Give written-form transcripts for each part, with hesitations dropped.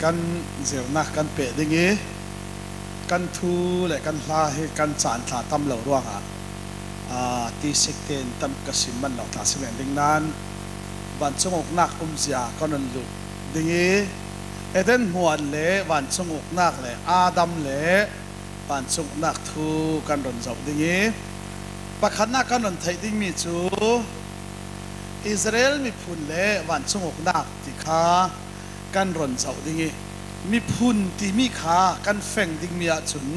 กันเสียวนักกันเปะดิงี้กันทูและกันลาให้กันจานถาตำเหล่าร่วงตีเสกเตนตำกระสิมันเหล่าถาสิแมนดิงนั้นวันสงบนักเสียก็นันลุดิงี้เอเดนหวนเละวันสงบนักเลยอาดัมเละวันสงบนักทูกันรอนจบดิงี้ประคันนักกันรอนไทยดิงมีจูอิสราเอลมีพูนเละวันสงบนักที่ข้ากันรอนเสาดิงี้มีพุนที่มีขากันแฝงดิ่งมีจุน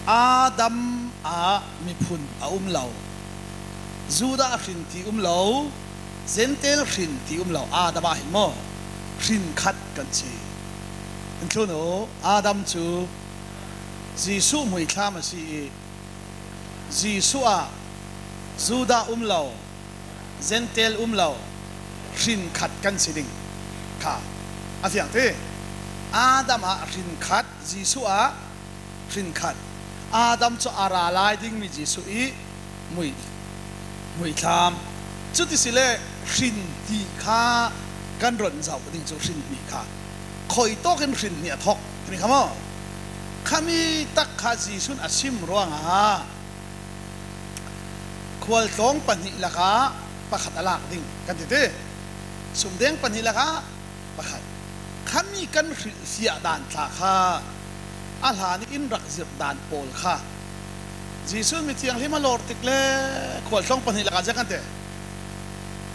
อาดัมมีพุนเหลาจูดาขินที่เหลาเซนเตลขินที่เหลาอาดัมหิมอขินขัดกันชีอันโชโนอาดัมจูจีซูมวยข้ามาสีจีซูจูดาเหลาเซนเตลเหลาขินขัดกันชีดิ่งค่ะอาเสียงที่อาดัมขินขัดจีซูขินขัดอาดัมจะอาราลายดิ่งมีจีซูมวยทามจุดที่สิเลขินที่ข้ากันรอนเจ้าดิ่งจะขินมีข้าคอยโตกันขินเนี่ยทอกนี่ครับมั้งข้ามีตักข้าจีซูอาชิมร่วงควรต้องปนิละข้าประคัดอลากดิ่งกันที่สมเด็จปนิละข้าประคัดข้ามีกันเสียด่านทาข้าอาหารอินรักเสียด่านโปลข้าจีซูมีเทียงที่มาโหลดติกเล่ควรต้องปนิละข้าจะกันเถอะ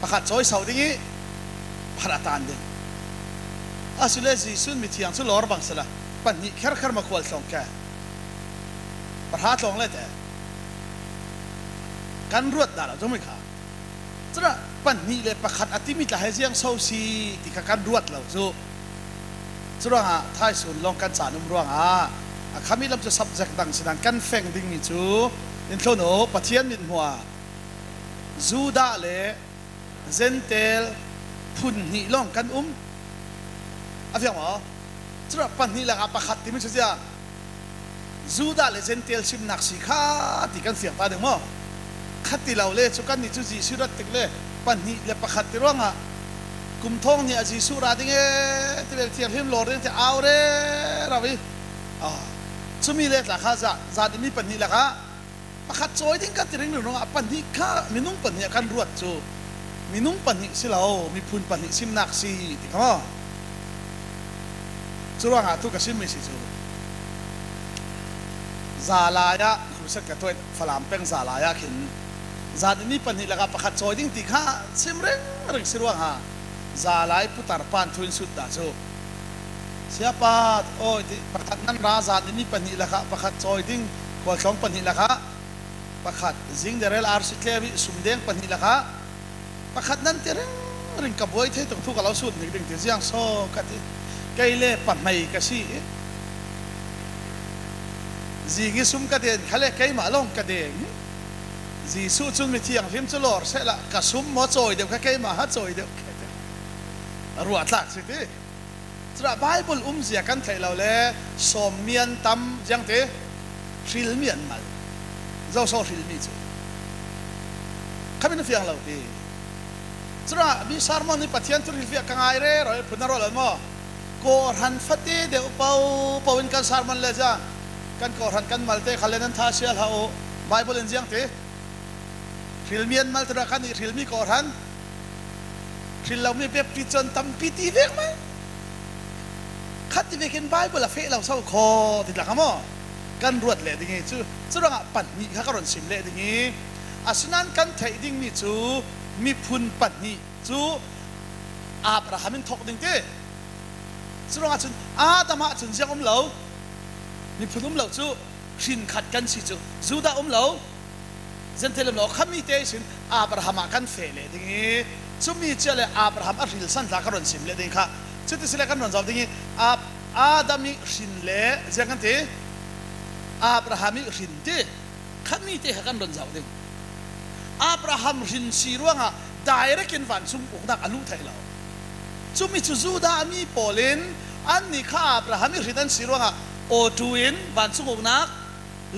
ประคัดซอยเสาดิ่งพระตานดิ่งอาสุเลจีซูมีเทียงสุลอร์บังสละปนิแค่มาควรต้องแก่ประหารต้องเลยแต่กันรวดด่าเราจะไม่ขาจะปันนี้เลยประคัดอติมิตรให้เสียงเศร้าซีที่กันรวดเราจะว่าท้ายสุดลองกันสานุ่มร่วงข้ามีลำจะ subject ดังสินันกันแฝงดิ่งมีจูอินโทโนปะเทียนมินหัวจูดาเลเซนเตลพุนนี่ลองกันอาเฟียงหรอจะว่าปันนี้แหละประคัดที่ไม่ใช่จูดาเลเซนเตลชิมนักสิข้าที่กันเสียงตาเดียวมั้งขัดที่เราเล่ชุกันนี่จูจีสุรัตติกเล่ปันนี้เลยประคัดที่ร่วงกุมท้องเนี่ยจีสุราดิ่งที่เป็นเทียมพิมพ์โหลดเนี่ยจะเอาเร่เราไปชุมีเล่หลักข้าจะดิมีปันนี้แหละข้าประคัดจอยดิ่งกันที่เรื่องหนึ่งปันนี้ข้ามีนุ่งปันนี้กันรวดจูมีนุ่งปันนี้สิเรามีพุนปันนี้ซิมนักสิที่เขาจูร่างทุกข์ซิมไม่สิจูซาลายะคุณสักตัวฝรั่งเป็นซาลายะขินซาดิมีปันนี้แหละข้าประคัดจอยดิ่งที่ข้าซิมเร่งสิร่างซาลายพุทธารปันทุนสุดดาจูsiapa oh pakat nan raza ini pani laka pakat choi ding ko chong pani laka pakat jing derel arsiklevi sumdeng pani laka pakat nan tereng ring ka boy the tok thu ka lo sut ning ding te jiang so ka ti kaile pan mai ka si jingi sum ka den khale kai ma long ka deng ji su chun mi thiang him chlor se la ka sum mo choi de ka kai ma ha choi de ruat lak si tiจะไบเบิลเสียกันไทยเราเลยสมเมียนตำยังเตะฟิลเมียนมาเราโซ่ฟิลมีจูข้าเป็นเฟียงเราดีจะมีสารมันในปัจจัยตุริเฟียกังไงเร่เราพูดน่ารอดมั้งก่อหันฟัดเดี๋ยวเป่าวินกันสารมันเลยจ้ะกันก่อหันกันมาเตะขันเลนันท่าเชียร์เขาไบเบิลยังเตะฟิลเมียนมาจะกันอีฟิลมีก่อหันฟิลเราไม่แบบพิจารณาตำพิธีเวกไหมขัดที่เวกินไบเบิลเฟเราเศร้าคอติดหลักมั้งกันรวดเลยดิ่งงี้จู่เราปั่นนี่ข้าก็รอนสิมเลยดิ่งงี้อาศัยนั้นกันไทยดิ่งนี่จู่มีพุนปั่นนี่จู่อาบราฮัมินทอกดิ่งเต้จู่เราจู่อาดามจู่เจ้าเหลามีพุนเหลาจู่ชินขัดกันสิจู่ดาเหลาเซนเทลเหลาข้ามีเตชินอาบราฮัมกันเฟเลยดิ่งงี้จู่มีเจ้าเลยอาบราฮัมอริลสันข้าก็รอนสิมเลยดิ่งค่ะจุดที่สิเลกันรอนจอบดิ่งอาดัมมีชินเล่เจ้ากันเตอับราฮัมมีชินเตข้ามีเตกันรอนจอบดิ่งอับราฮัมชินสีร่วงได้เรกินวันซุ่มอุกนักอนุไทยเราจุดมีจุดจูดามีโปลินอันนี้ข้าอับราฮัมมีชินสีร่วงโอทูอินวันซุ่มอุกนัก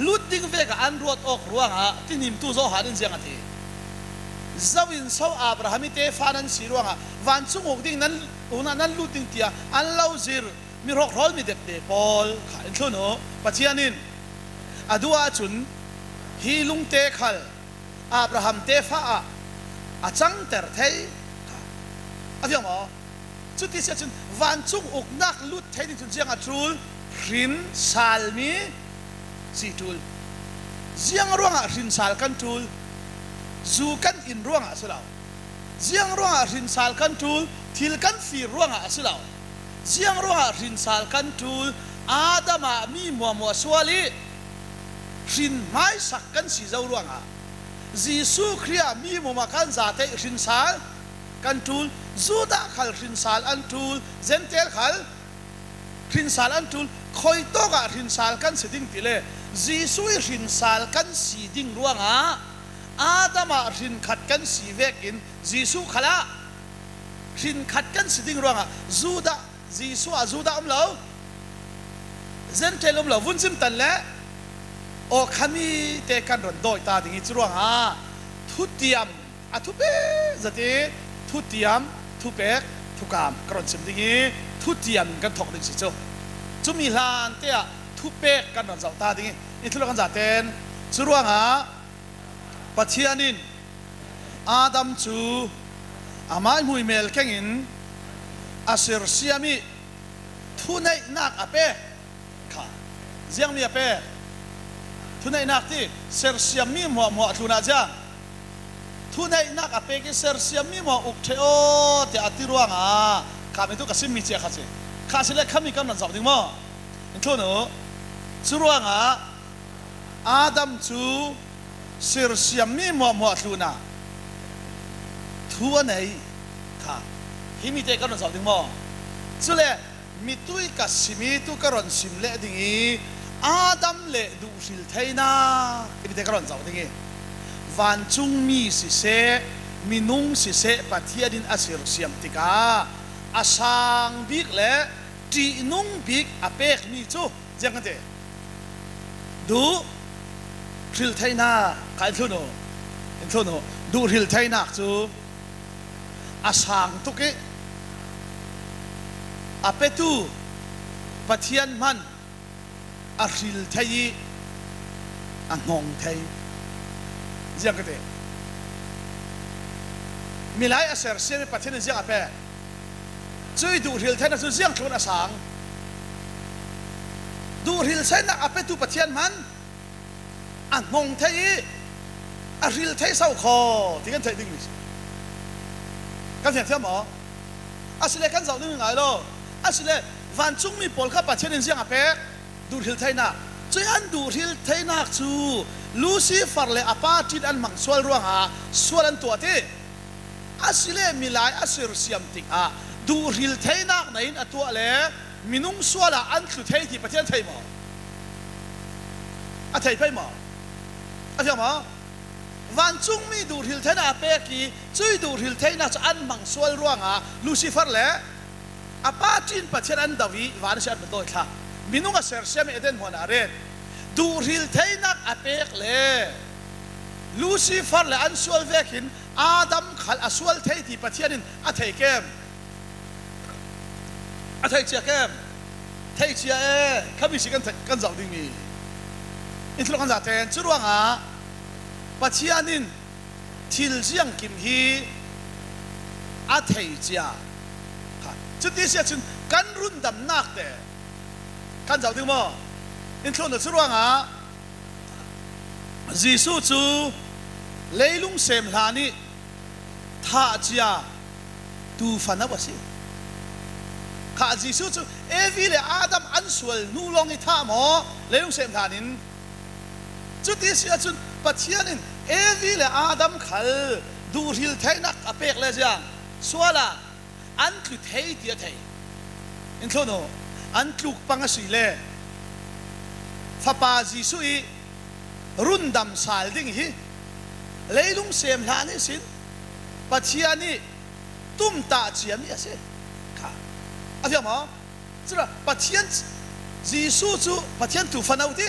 ลุดดิ่งเวกอันรวดออกร่วงที่นิมตูโซหาดินเจ้ากันเตจาวินเซาอับราฮัมมีเตฟานันสีร่วงวันซุ่มอุกดิ่งนั้น una nan luting tia an lauzir mi rok rol mi dek de pol kha in thono pathianin adua chun hi lung te khal abraham te fa a chang ter thei aviam mo chuti se chun van chung uk nak lut thei ni chun jiang a trul rin salmi si tul jiang ruanga rin sal kan tul zu kan in ruanga sulau jiang ruanga rin sal kan tul til kan fi ruanga sulau jiang ruanga rin sal kan tul adama mi mo swali rin mai sak kan si zau ruanga jisu khria mi mo ma kan za te rin sal kan tul zuda khal rin sal an tul zentel khal rin sal an tul khoi to ga rin sal kan siding tile jisu rin sal kan siding ruanga adama rin khat kan si vekin jisu khala rin khat kan siding ruanga zuda jisu azuda amlo zentel amlo vunjim tan le o khami te kan ron doi ta dingi churuanga thutiam athupe zati thutiam thupek thukam kron sim dingi thutiam kan thok ding si chu chumi hlan te a thupek kan ron zau ta dingi ithlo kan za ten churuanga pathianin adam chu amai hui mel kengin asir siami thunai nak ape kha jiang mi ape thunai nak ti ser siami mo thuna ja thunai nak ape ki ser siami mo uk theo te atiruanga kami tu kasim mi che khache khasile khami kam na zaw ding mo inthono churuanga adam chu ser siami mo thuna thuanai kha himi te kam na zaw ding mo chule mitui kasimi tu karon simle dingi adam le du sil thaina himi te karon zaw dingi van chung mi si se minung si se pathianin asir siam tika asang bik le ti nung bik apek mi chu jangate du sil thaina kai thuno du sil thaina chu asang tu ke apetu pathian man aril thai angong thai jiang kate milai aser se pathian jiang ape chui du ril thai na chu jiang thuna sang du ril sai na apetu pathian man angong thai aril thai sau kho tigan thai ding mi kan thiam thiam mo asile kan zau ding ngai lo asile van chung mi pol kha pathian jiang ape du ril thai na chui an du ril thai na chu lucifer le apatin an mangswal ruanga swalan tuate asile milai asir siam tik a du ril thai na nain atua le minung swala an thu thai ti pathian thai mo a thai pai mo a thiam mo van chung mi du ril thai na pe ki chui du ril thai na an mangswal ruanga lucifer le apatin pathian an dawi van sha an doi tha minung a ser siam eden hona ren du ril thai nak apek le lucifer le an sual vekin adam khal aswal thai ti pathianin a thai kem a thai chia kem thai chia khami si kan zau ding ni in thlo kan za ten churuanga pathianin thil jiang kim hi a thai chia kha chuti sia chun kan run dam nak te kan zau ding mo in thlo na churuanga jisu chu leilung sem hlani tha chia tu fana wasi kha jisu chu evile adam ansual nu long i tha mo leilung sem hlanin chuti sia chun pathianin evile adam khal du ril thainak apek le jang swala an tlu thei tia thei in thlo no an tluk pangasi le Fapa Jisui rundam sal ding hi leilung sem hlani sin pathiani tum ta chiam ya se kha avia ma chura pathian Jisu chu pathian tu fanau ti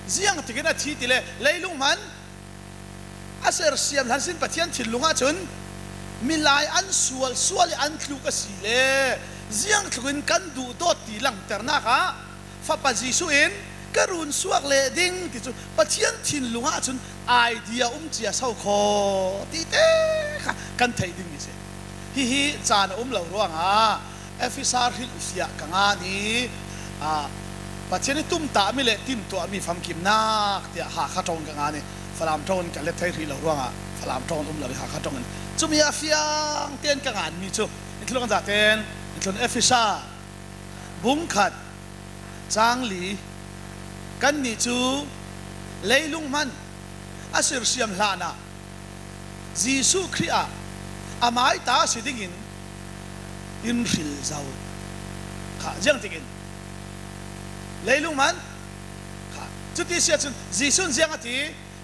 jiang tikena thi tile leilung man aser siam hlan sin pathian thilunga chun มีลายอันสวลอันคลุกสิเลเจียงคลุนกันดูโตตีหลังเตอร์นะคะฟ้าปะจีสุอินกรุณสวกเลดิ้งที่จุปะเทียนทินลุงอาจุนไอเดียเจียเศร้าคอตีเต้ค่ะกันไทยดิ้งนี่สิฮิจานเหล่าร่วงเอฟิซาร์ฮิลเสียกังานี้ปะเทียนตุ้มตาไม่เละติมตัวมีฟังกิมนักเดียหาข้าจงกังานี้ฟลามจงกันเล็ดไทยเหล่าร่วงฟลามจงเหล่าหาข้าจงกันจุมีอาฟิยังเตียนกังานมีจุนี่คือกันจากเตียนนี่คือเอฟิซาบุ้งขัดจางหลีกันนี่จูเลยลุงมันอาศัยเสียมลานะยิสุคริอาอามาอิตาสิดิ่งอินริลเจ้าข้าจังดิ่งเลยลุงมันข้าจุดที่เสียจนยิสุนเสียงที่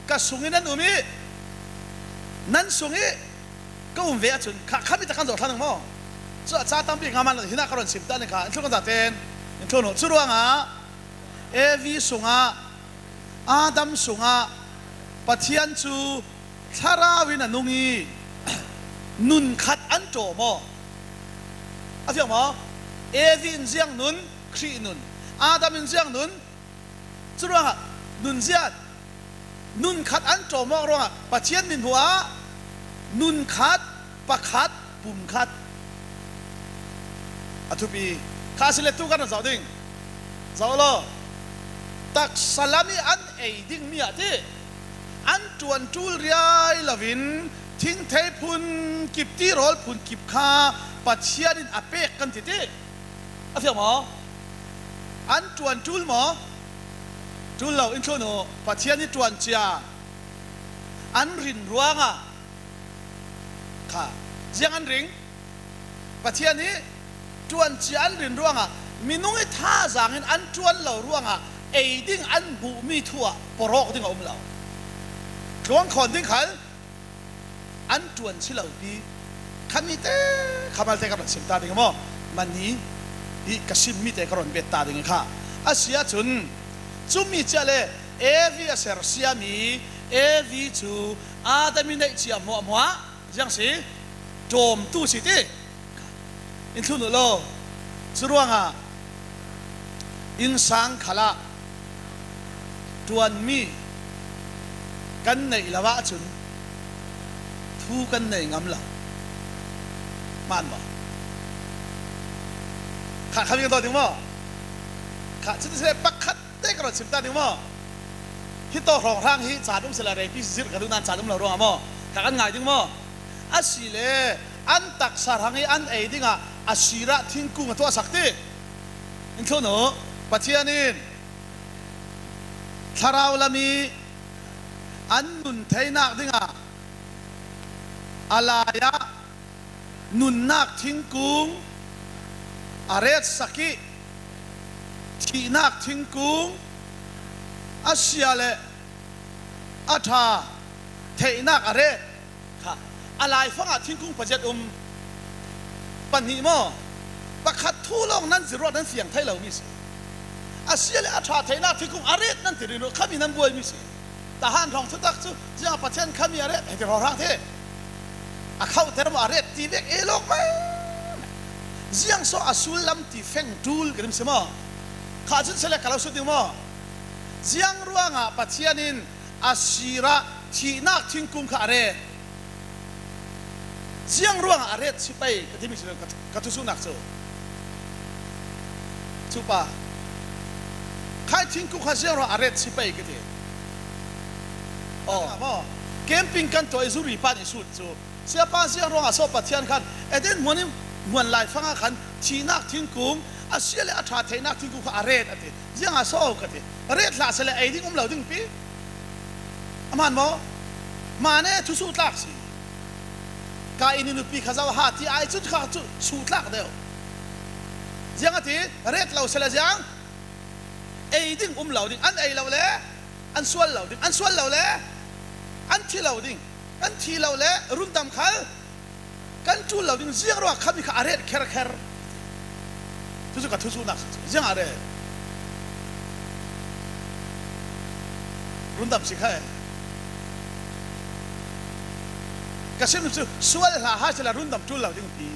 ก็สุงินั้นมีนั้นสุงิก็เวียจนข้ามีตะกันตัวท่านหนึ่งมั้งจ้าตั้มปีงามันที่น่ากรนสิบด้านนี่ข้าทุกคนจะเต้นทุกคนชุดว่างเอวีสุงอาดัมสุงปะเทียนจูทาราวินานุงีนุนขัดอันโจมอาเทียงมั้งเอวีนเจียงนุนครีนุนอาดัมนเจียงนุนชุดว่างนุนเจียนุนขัดอันโจมร้องปะเทียนมินหัวนุนขัดปะขัดปุ่มขัดอาทุปีข้าสิเลตุกันนะสาวดิ้งสาวล้อตักสลามีอันเอดิ้งมีอะไรอันจวนจูลรียลาวินทิ้งเทพุนกิบตีโรลพุนกิบคาปัจเจียนินอเปกกันทีทีอะไรหมออันจวนจูลหมอจูลเราอินโทรโนปัจเจียนิจวนเจียอันรินรัวงะค่ะเจียงอันริงปัจเจียนี้จวนเจียอันรินรัวงะมีนุ่งท่าจางอันจวนเรารัวงะเอดิ้งอันบุมีทั่วปรอกดิ้งเอาเราหลวงคนดิ้งขันอันจวนชิลเอาปีขันมีเต้ขมาเต้กระโดดสิบตาดิ้งมั้งมันนี้อีกสิบมีเต้กระโดดเบ็ดตาดิ้งค่ะอาเซียจุนจุมีเจเลเอวีอาเซอร์เซียมีเอวีจูอาดามินได้เจียมัวยังสิโจมตู้สิตีอินทุนโลสุรวงอินสังขละจวนมีกันในละวะจุนทูกันในงำละมันบ่ข้าคำยังต่อถึงว่าข้าจะได้ปักขัดได้กระโดดสิบตาถึงว่าที่ต่อของทางที่จ่าดุมเสลาเรย์พิสิทธิ์กับดุนันจ่าดุมเรารู้มั้งข้ากันง่ายถึงว่าอาศิเลอันตักสารหังอันเอดิ้งอาศิระทิ้งกุ้งตัวสักทีอินโทโนปัจเจียนินทาราวลามีอันนุนเทนักดิ้งอาลายะนุนนักทิ้งกุ้งอาเรศสักิที่นักทิ้งกุ้งอาเซียเลอาธาเทนักอาเรศค่ะอะไรฟังทิ้งกุ้งประเจดปันหิมอประคัดทู่ลงนั้นสิรอดนั้นเสียงไทยเรามีสิอาเซียเลอาธาเทนักทิ้งกุ้งอาเรศนั่นติริโนข้ามีนั้นบวยมีสิทหารทองทุกตักซุจะประเทศข้ามีอาเรศให้ที่เราร่างเทเข้าแต่เราอาเรศตีเบกเอลกไหมเสียงโซอาสุลลำตีเฟงจูลกันมิสมอข้าจึงเสลกเราสุดที่มอเสียงรัวงปัจเจียนินอาศิระที่นักทิ้งกุ้งข้าอาเรศเสียงรัวงอาเรศสิไปกันที่มิสมกัตุสุนักโซสุปะใครทิ้งกุ้งข้าเสียงรัวอาเรศสิไปกันที่อ๋อเกมปิ้งกันตัวไอซูรีปานอิสุดโซเสียป้าเสียงรัวงอาโซปัจเจียนกันเดินมันนี่มันไล่ฟังกันที่นักทิ้งกุ้งอาเซียเลอาชาเทนักทิ้งกุ้งข้าอาเรศอะไรยังอาโซกันที่อาเรศลาเสลไอดิ้งเราดิ้งปีอามันบ่มาเนี่ยทุสุดลักสิกายนินุปีข้าเจ้าหาที่ไอจุดข้าจุดสุดลักเดียวยังอาทิอาเรศเราเสลยังไอดิ้งเราดิ้งอันไอเราเล่อันส่วนเราดิ้งอันส่วนเราเล่อันที่เราดิ้งอันที่เราเล่รุ่นดำขัลกันจูเราดิ้งเสียงรัวข้ามีข้าอาเรศแคร์ทุสุกับทุสุนักยังอาเรศรุ่นดำสิใคร กะซิมนุสวลหาหาสละรุนดำจุลเราดิงปี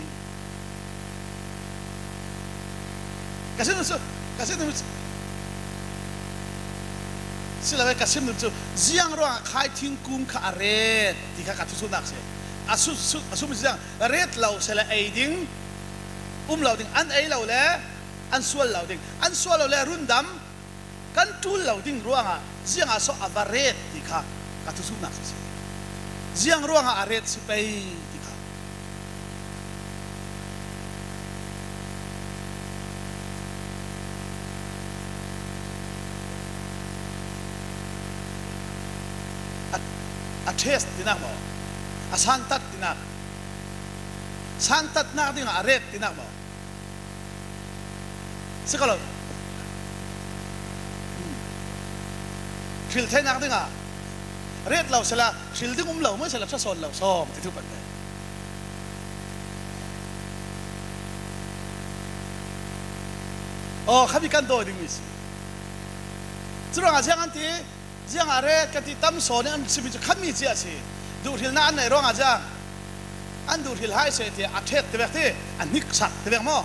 กะซิมนุสิละเวกะซิมนุเจียงรัวขายทิ้งกุมขาเรดที่ข้ากัดทุนักเสียสุมิเจียงเรดเราสละไอดิงเราดิงอันไอเราแลอันสวลเราดิงอันสวลเราแลรุนดำกันจุลเราดิงรัวงะเจียงอาโซอวาเรดที่ข้ากัดทุนักเสียเจียงรัวงะเรดสิไปที่ข้าเทสตินักบ่สันตัดตินักดิงอาเรตตินักบ่สิกะลชิลเทนักดิงอาเรตเราสละชิลดิงเราไม่สละชะซอนเราซ้อมที่ทุกปันเลยข้ามีกันโดดิมิสจุดอ่างเชียงอันที่เจียงอะไรกันที่ตั้มโซนอันสิบิจุขันมีเจียสิดูทิลนั่นในร่องอาจารย์อันดูทิลให้เสียที่อาเทศที่แบบที่อันนิกสักที่แบบมั้ง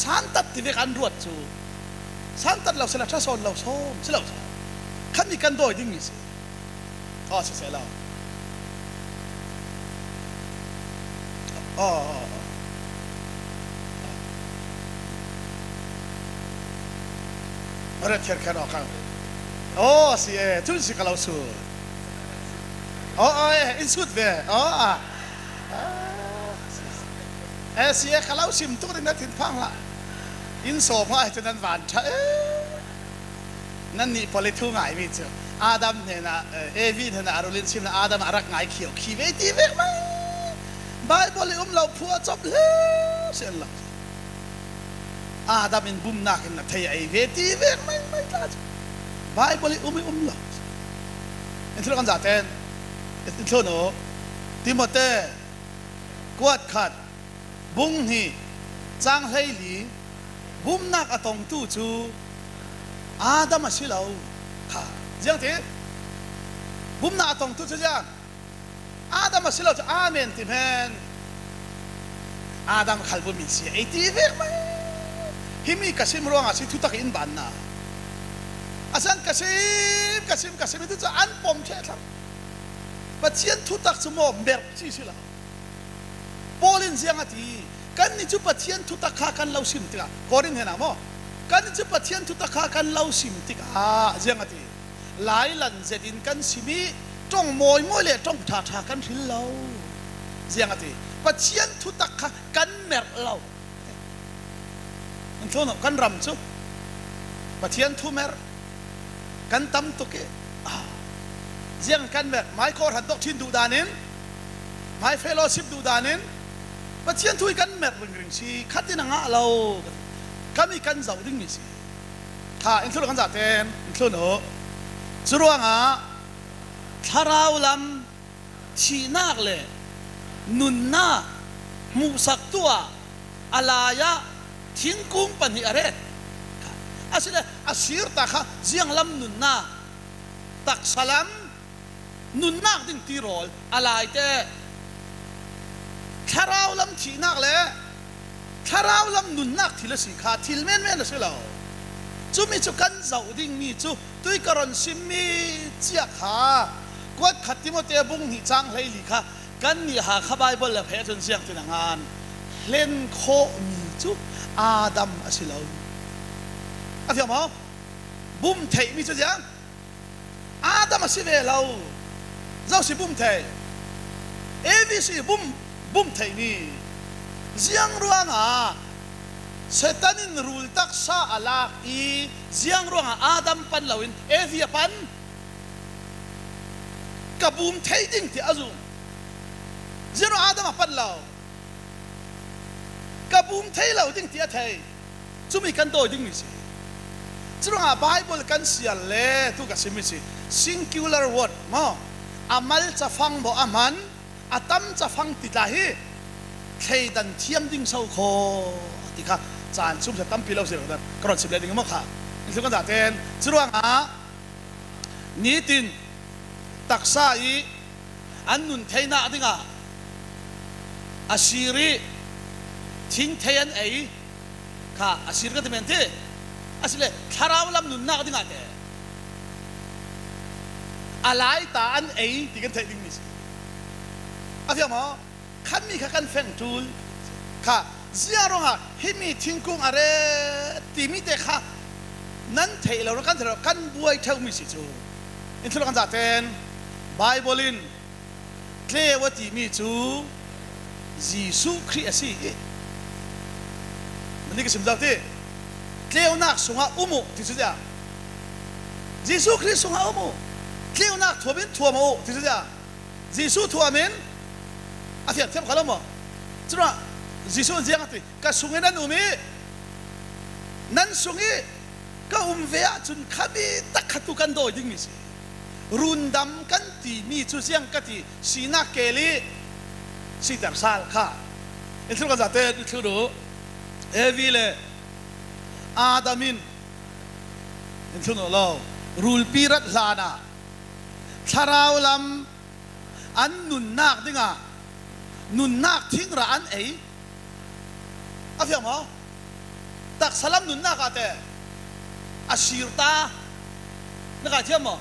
สันตัดที่แบบอันรวดจูสันตัดเราเสละชะซอนเราซ้อมเสละขันมีกันโดยดิ้งมีสิก็เสียเราอะไรเทียนแค่นอกกันสิจุนสิกะลาวสูอินสุดเว้สิกะลาวซิมตุกได้นัดถึงพังละอินโซมาจนนั้นหวานชะนั่นนี่พอเลยทุ่งไงมีเจ้าอาดัมเนี่ยนะวีเนี่ยนะอารุลินซิมนะอาดัมอารักไงเขียวขี้เวทีเวกมั้ยไบเบิลเลยเราพัวจบแล้วเสียหลักอาดัมอินบุมนักนะเทียเวทีเวกมั้ยไม่กล้าไบเบิลเราอินทรกันจัดเต็นอินทรโนติโมเต้กวดขัดบุ้งฮีจางเฮลีบุ้มนักอตงตู้จูอาดัมมาชิลาวค่ะเจียงที่บุ้มนักอตงตู้จูจังอาดัมมาชิลาวจะอาเมนติเพนอาดัมขัลบุมิเสียไอทีเวกมั้ยฮิมีกสิมร้องอาศิทุตักอินบานนะอาสันกสิมituจะอันปมเช่ครับปัจเจียนทุตักสมอเบิร์ชีสิละโปลินเสียงที่กันนี่จุปัจเจียนทุตักข้ากันเล่าสิมติกะกอรินเห็นมั้ยกันนี่จุปัจเจียนทุตักข้ากันเล่าสิมติกะเสียงที่หลายหลันเจดินกันสิมีจ้องมอยเลยจ้องท่ากันที่เล่าเสียงที่ปัจเจียนทุตักข้ากันเมิร์เล่าอันโทนกันรำจุปัจเจียนทุเมิร์กันตั้มตุกเจียงกันแบบไม่ขอหันตกชินดูดานินไม่เฟลโลชิพดูดานินปัจเจียนทุยกันแบบริงๆสิขัดที่นังเราก็มีกันเจ้าดิ้งนี่สิถ้าอินทุลกันจัดเต็นอินทุลโนจุดว่างทาราวลำชีนักเลยนุนนามูสักตัวอะไระทิ้งกุ้งปันหิอะไรอาศิรตาค่ะเจียงลำนุนนาตักสลัมนุนนักดิ้งตีโรลอะไรแต่ทาราวลำชีนักเลยทาราวลำนุนนักที่ละสิขาทิลเมนนะสิเราจูมีจูกันเจ้าดิ้งมีจูตุยกรอนซิมมีเจียขากวดขัดติโมเตบุงหิจังเลยลิค่ะกันนี่หาขบายบอลละเพจนเสียงที่งานเล่นโคมีจูอาดัมอสิเราอาเทียมอ๋อบุ้มเทมีจุดยังอาดัมมาสิเวเราเจ้าสิบุ้มเทวีสิบุ้มเทนี่ยังรัวงาเซตันินรูลตักซาอลากอียังรัวงาอาดัมปันเราอินวีปันกับบุ้มเทดิ้งที่อาจุยังรัวอาดัมปันเรากับบุ้มเทเราดิ้งที่อาเทจุมีกันโดดิ้งนี่สิจุดว่าไบเบิลกันเสียเล่ทุกสิ่งมิสิ singular word มั้งอามัลจะฟังบ่อามันอาตัมจะฟังติดละฮีเทดันเทียมดิ้งเศร้าคอที่ข้าจานซุ่มจะตั้มพิลาวเสียกันกรอนสิบเลยดิ้งมั้งค่ะนี่คือกันจ่าเต็นจุดว่านี่ตินตักษาอีอันนุนเทน่าดิ้ง อาชีริทิ้งเทียนไอ้ข้าอาชีริก็จะเป็นที่อาชีริทาราวลำนุนนักดิ้งอะไรอะไรตาอันไอ้ที่กันเทียนดิ้งมิสอาเฟียมอขันมีขันเฟงจูลข้าเสียร้องอ่ะให้มีทิ้งกุ้งอะไรตีมีเด็กข้านั้นเทเรากันเทเรากันบวยเท่ามิสิจูอินทุลกันจัดเต็นไบเบิลินเคลวตีมีจูยิสุคริสต์สิมันนี่ก็สมใจที่เคลวนักสงฆ์อุโมที่สุดอย่างยิสุคริสต์สงฆ์อุโมเคลวนักทัวบินทัวโมที่สุดอย่างยิสุทัวมินอาเทียบเทียบกันแล้วมั้งจุดว่ายิสุเจียงที่ก็สงฆ์นั้นอุมินั้นสงฆ์ก็เวียจนขบีตักขัดกันโดยดิ้งมิสิรุนดำกันที่มีจุดเสียงกันที่สีนักเกลีสีแต่สาลค่ะอินทุกันจัดเต็มทุดูเอวิเลอาดามินอินทุนโลรูลปีรัตลานาชาราวลำอันนุนนักดิ้งอ่ะนุนนักทิ้งร้านเอ๋อาเฟียมอตักสลัมนุนนักอะไรอาชีรตานักเทียมอ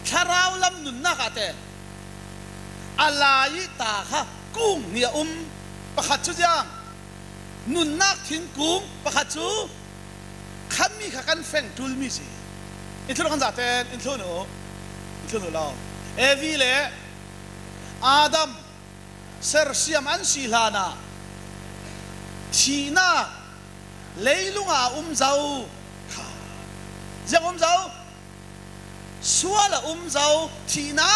ชาราวลำนุนนักอะไรอะไรตาค่ะกุ้งเนี่ยประคัตชุดยังนุนนักทิ้งกุ้งประคัตชุขันมีขันแฝงจุลมิสิอินทุนกันจัดเต็นอินทุนเราเอวิเลอาดัมเซอร์เซียมอันสิลานาทีน่าเลยลุงอาเจ้ายังเจ้าสัวละเจ้าทีน่า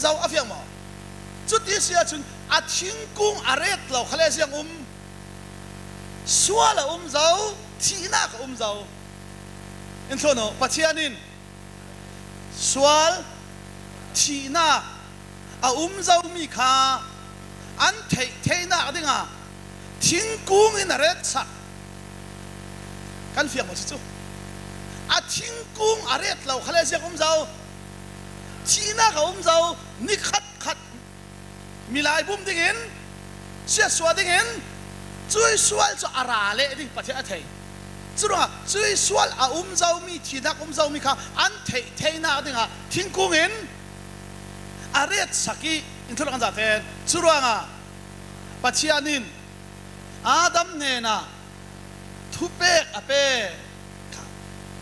เจ้าอาเฟียงมั้งจุดที่เสียจนอาทิ้งกุ้งอาเรตเราเขาเรียกยังสัวละเจ้าทีน่าก็เจ้าอินโทรโนปัจจัยนินสัวทีน่าเจ้ามีค่าอันเทน่าดิ้งอ่ะทิ้งกุ้งอินอาเรตสักกันเฟียงมั้งจู่อาทิ้งกุ้งอาเรตเราเขาเรียกยังเจ้าทีน่าก็เจ้านี่ขัดมีลายบุ้มดิ้งอินเสียสวดดิ้งอินช่วยสวดจะอาราเล่ดิ้งประเทศไทยจุดว่าช่วยสวดเจ้ามีทีนักเจ้ามีค่าอันเทน่าดิ้งอ่ะทิ้งกุ้งอินอาเรตสักกี่อินทุลกันจัดเต็นจุดว่าปัจจัยนินอาดัมเนน่ะทุเปกอเป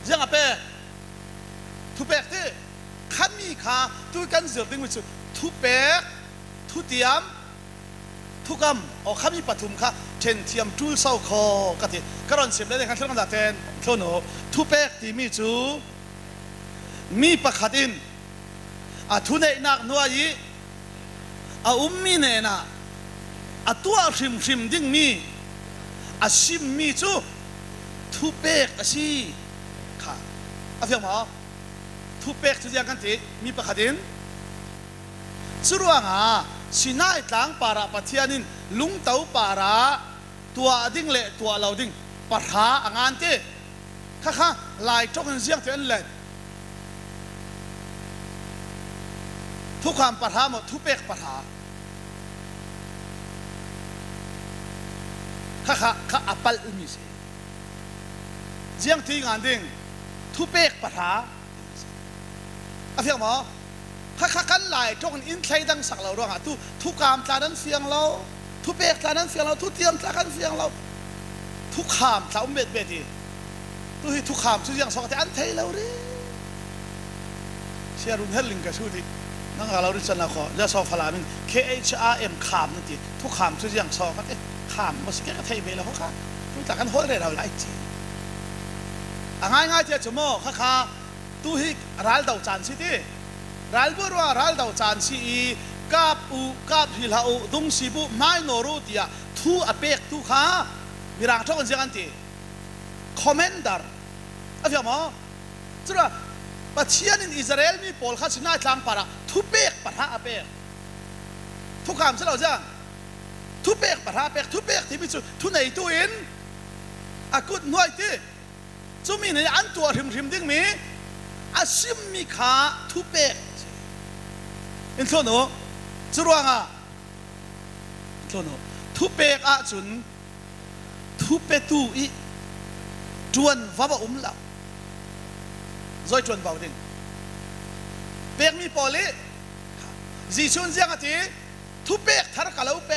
ยังอเปทุเปกที่ขันมีค่าตัวกันเสือดิ้งวิจุทุเปกทุเทียมทุกำเอาขันมีปฐุมค่ะเช่นเทียมจูลเศร้าคอกะทิกระรอนเสียบเลยในขันทุกันจัดเต็นโทโนทุเปกที่มีจูมีประคัดินทุเนนักนัวยีมีเนน่ะตัวชิมดิ้งมีชิมมีจูทุเปกสิค่ะอาเฟียงมั้งทุเปกทุกอย่างกันที่มีประคัดินสุดว่าสินายต่างปาราปัทยานินลุงเต้าปาราตัวดิ้งเละตัวเราดิ้งปะหาอ่างานที่ค่ะลายจงเสียงเทียนเละทุกความปะหาหมดทุเปกปะหาค่ะอัปปัลอุมิสิเสียงที่งานดิ้งทุเปกปะหาอาเฟียงมั้งค่ะกันหลายจงอินใช้ดังสักเราด้วยทุกความตานั้นเสียงเราทุเปกตานั้นเสียงเราทุเทียมตานั้นเสียงเราทุกขามสาวเบ็ดดีทุกขามทุกอย่างสองแต่อันเทเราดิเชียรุนเฮลิงกับชูดินั่งเราดิฉันนะขอจะสอบพลามิน KHRM ขามนั่นทีทุกขามทุกอย่างสองกันขามมาสเกตเทไปแล้วเขาค่ะทุกจากกันโหดเลยเราหลายจีง่ายเจ้าจมูกค่ะตู้ฮิรัลดาวจานสิทีรัลบัวรัลดาวจานสิกับฮิลาดุงสิบุไม่โนรูตียทูอเปกทูค่ะมีร่างทองกันเสียกันทีคอมเมนดาร์อะไรมั้งจุดว่าปัจจัยในอิสราเอลมีโพลข้าศึกน่าทางปาระทุเปกปะทะอเปกทุกคำเสร็จแล้วจ้ะทุเปกปะทะอเปกทุเปกที่มีจุดทุไหนตัวอินอากุดหน่วยที่จุมีในอันตัวริมดิ้งมีอาชิมมีขาทุเปกอินโทโนจุดว่า โทโนทุเปกอาจุนทุเปตูอีจวนวาบอุ้มละจอยจวนเบาดิ่งเปกมีปอลิจีชุนเสียงทีทุเปกทาร์กะลาอุเป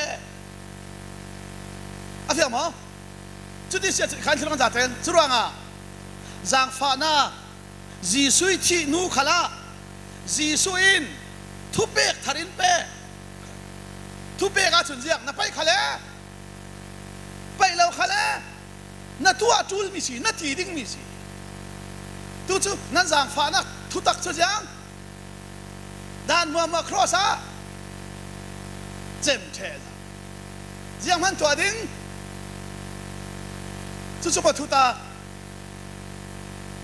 อาเฟียมอจุดที่เสียขันที่เราจัดเต็นจุดว่างอ่ะจางฟ้าน่าจีซุยที่นูขลาจีซุยนทุเปกทารินเปทุเปกอาจุนเสียงน่ะไปขลาไปเราขลาน่ะตัวจูลมิสิน่ะทีดิ้งมิสิตัวจูนั่นจางฟ้าน่ะทุตักเสียงด้านมัวครอสะเจ็มเทลเสียงมันตัวดิ้งจู่ๆพอทุตา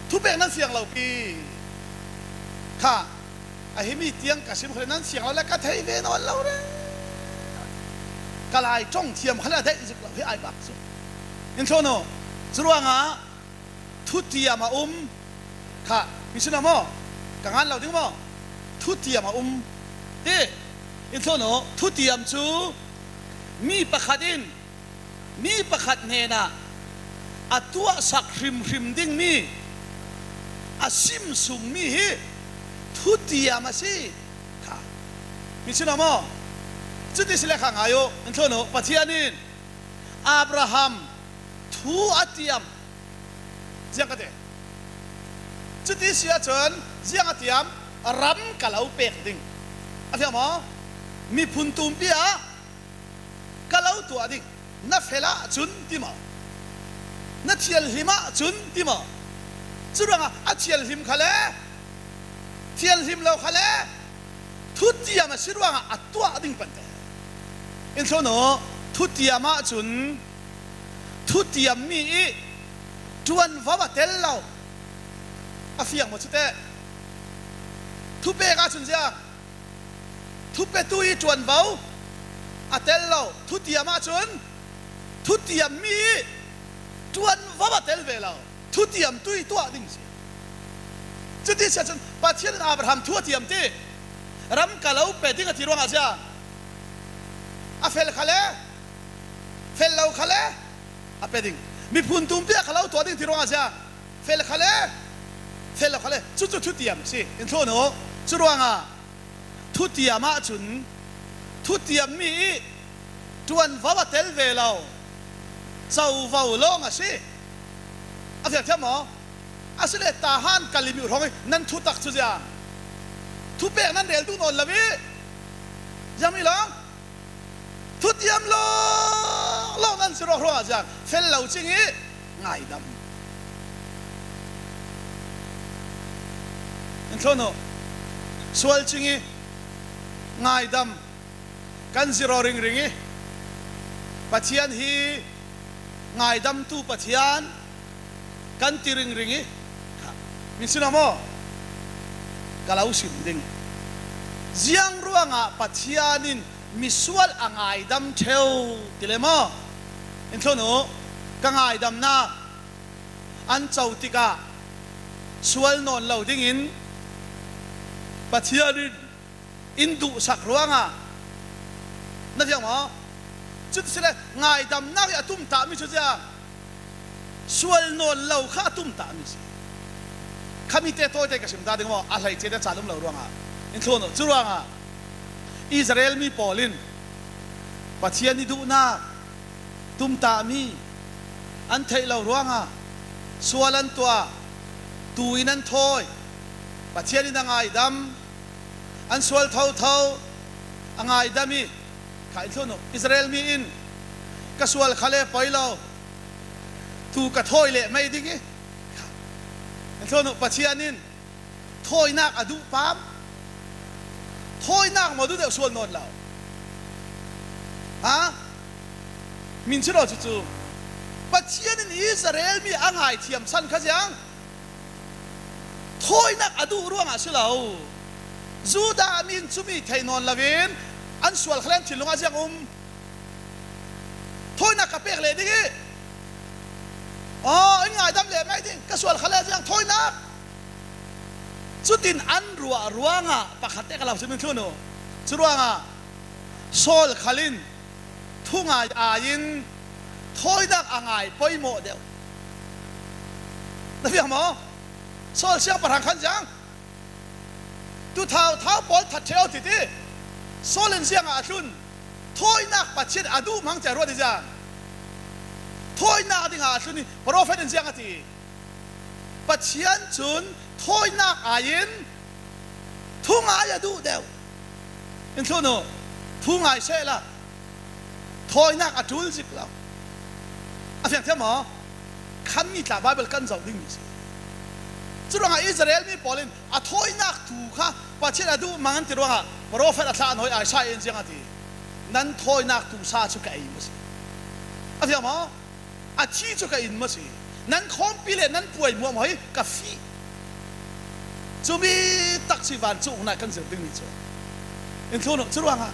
ทุเปกนั้นเสียงเราปีค่ะไอ้มีเตียงกระชิมคนนั้นเสียงเราแล้วก็เทเวนอนเราเลยกลายจ้องเทียมขนาดได้อีกเราให้ไอ้บักสุดอินโทรโนจรวงอ่ะทุติยมาค่ะมิชุนามอกังงานเราถึงมอทุติยมาเด้อินโทรโนทุติยมจูมีประคัดินมีประคัดเนน่ะอัตัวสักริมดิ้งมีอาซิมสุงมีฮิทุติยมาสิค่ะมิชุนามอจุดที่สิเลขังอายุอินโทรโนปัจจัยนินอับราฮัมทูอัติยมเจียงกันเดจุดที่เสียจนเจียงอัติยมรำกะลาอุเปกดิ้งอาเฟียมอมีพุนตุมปีอะกะลาอุตัวดิ้งนับเฮล่าจุนติมานัดเชียลหิมะจุนติมาจุดว่าอัดเชียลหิมขะเลเชียลหิมเราขะเลทุติยมาสิว่าอัดตัวดิ้งปันเตอินโทรโนทุติยมาจุนทุติยมีจวนวาวเตลเราอาเฟียงหมดสุดเตทุเปกาจุนเสียทุเปตุยจวนวาวอาเตลเราทุติยมาจุนทุติยมีจวนวาวเตลเวเราทุติยมตุยตัวดิ้งเสียจุดที่เสียจนปัจเจกอับราฮัมทุติยมตีรำกะลาอุเปดิ้งที่รวงอาเซียอาเฟลขะเลเฟลเราขะเลอาเปดิ้งมีพุนตุมเปียขะลาตัวดิ้งที่รวงอาเซียเฟลขะเลเราขะเลจุดทุติยมสิอินโทรโนจุดรวงอ่ะทุติยมาจุนทุติยมีจวนวาวเตลเวเราเจ้าวาวลงอ่ะสิอาเฟียเทียมหมออาศัยตาหันกัลิมิร้องนั่นทุตักสุดยาทุเปกนั่นเดลตุนนละวิยังไม่ร้องทุติยมลงนั่นสิร้องอาจารย์เฟลเราจริงอีง่ายดำอินโทรโนสวลจริงอีง่ายดำกันสิรอริงอีปัจจัยฮีง่ายดำตู้ปัจจัยกันตีริงอีมิสินามอกะลาอุสิมดิงเจียงรัวงะปัจจัยนินมิสวลอ่างง่ายดำเทวติเลมออินโทรโนกังง่ายดำนาอันเจ้าติกาสวลนนเหล่าดิ้งอินปัจจัยนินอินดูสักรัวงะนั่นยังมั้งจุดสิเลง่ายดำนักอย่าตุ้มตามิชุดยังสวลนนเหล่าข้าตุ้มตามิสิขามีเตโต้เด็กกับสิมตาดึงว่าอะไรเจได้จ่าลุ่มเหล่ารัวงะอินโทรโนจุดรัวงะอิสราเอลมีปอลินปัจจัยนิดูนาตุ้มตามีอันเทเหล่ารัวงะสวลันตัวตุยนันทอยปัจจัยนินง่ายดำอันสวลเท่าง่ายดำมีข้าอินโทรโนอิสราเอลมีอินกสวลขะเลปอยเราตูกระถอยเละไม่ดิ้งอินโทรโนปัจจัยนินถอยนักอดุปามถอยนักมาดูเดี๋ยวส่วนนนเราฮะมินชิโร่จู่ๆปัจจัยนินอิสราเอลมีอ่างไห้เทียมสั้นขยันถอยนักอดุร่วงอาศิลาจูดามินจุมีไทยนนลาวินอันสวลเคลนทิลงอาเซียงถอยนักกระเปกเลยดิ้งอ๋อไอ้ง่ายดำเลยไม่ดิ้งกระสวลเคลนเซียงถอยนักสุดินอันรัวงะปะขัดเตะกับเราสิมินทุโนจุรัวงะโซลขลิน thu ngai ain thôi dak angai poi mo deu na fiang mo sol siang parang khan jang tu thao bol that theo ti ti solen siang a thun thôi nak pachin adu mang cha ro di jang thôi nak ding a thun ni prophet en siang ati pachian chun thôi nak ain thu ngai adu deu en thon no thu ngai se la thôi nak atul zik lao a fiang thiam mo khan mi tla bible kan zau ding mi si churanga Israel mi polin a thôi nak tu kha pachin adu mangan ti ro ha prophet atla noi a sai en siang ati nan thôi nak tu sa chu ka ai mo si a fiang mo a chi chu ka in mo si nan khom pi le nan puai mo mo hi ka fi chu mi tak si van chu na kan zau ding mi chu en thon no churanga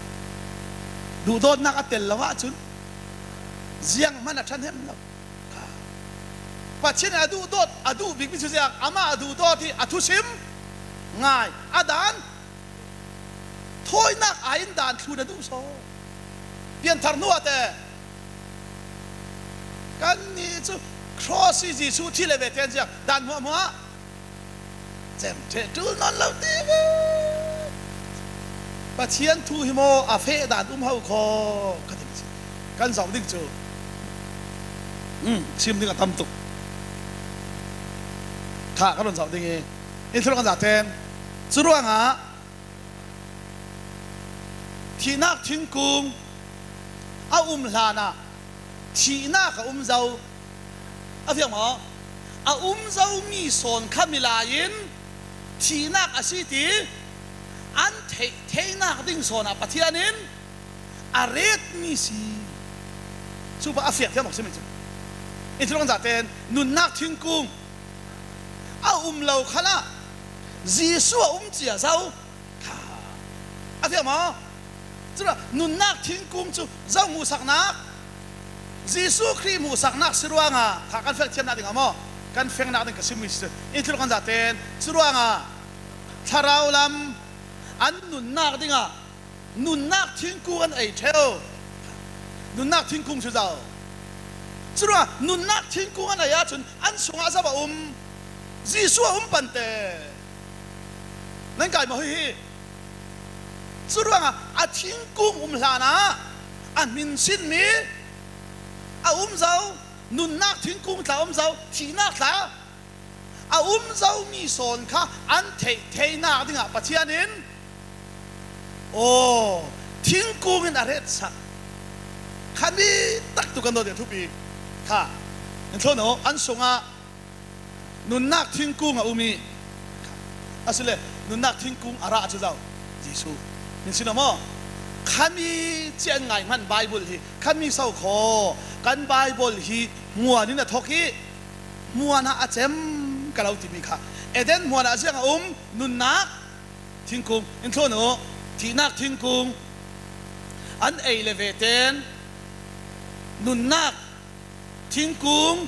du dot nak atel lawa chun ziang man a than hem lo pachin adu big bi chu ziang ama adu dot hi athu sim ngai adan thôi nak ain dan thu na du so pian thar nu ate kan ni chu cross ji chu thi le ve ten jiang dan mo jem te tu non lo ti pachian thu hi mo a fe dan hau kho ka ti kan zau ding chu sim ding a tam tu kha ka ron zau ding e in thro kan za ten chu ruanga thi nak thing kung a hlana thi na ka zau a fiang mo a zau mi son khamilain thi nak a si ti an thei nak ding sona pathianin a ret mi si chu ba a fiak thiam ok se mi chu in thong za ten nun nak thing kung a lo khala jisu a chia zau kha a fiak mo chu nun nak thing kung chu zau mu sak nak jisu khri mu sak nak siruanga kha kan fel thiam na ding amo kan feng nak ding ka sim mi in thong za ten siruanga tharau lam an nun nak dinga nun nak thing kung an ai theo nun nak thing kung chu zau chura nun nak thing kung an aya chun an sunga sa ba jisu pante nan kai ma hi chura a thing kung hlana an min sin mi a zau nun nak thing kung tla zau thi nak tla a zau mi son kha an thei na dinga pathianin thing kung in aret sa khami tak tu kan do de thupi kha en thon no an sunga nun nak thing kung a umi asile nun nak thing kung ara chu zau jisu min sinamo khami chen ngai man bible hi khami sau kho kan bible hi muanin a thoki muana a chem kalau ti mi kha eden muana a chang nun nak thing kung en thon no thi nak thing kung an ei leveten nun nak thing kung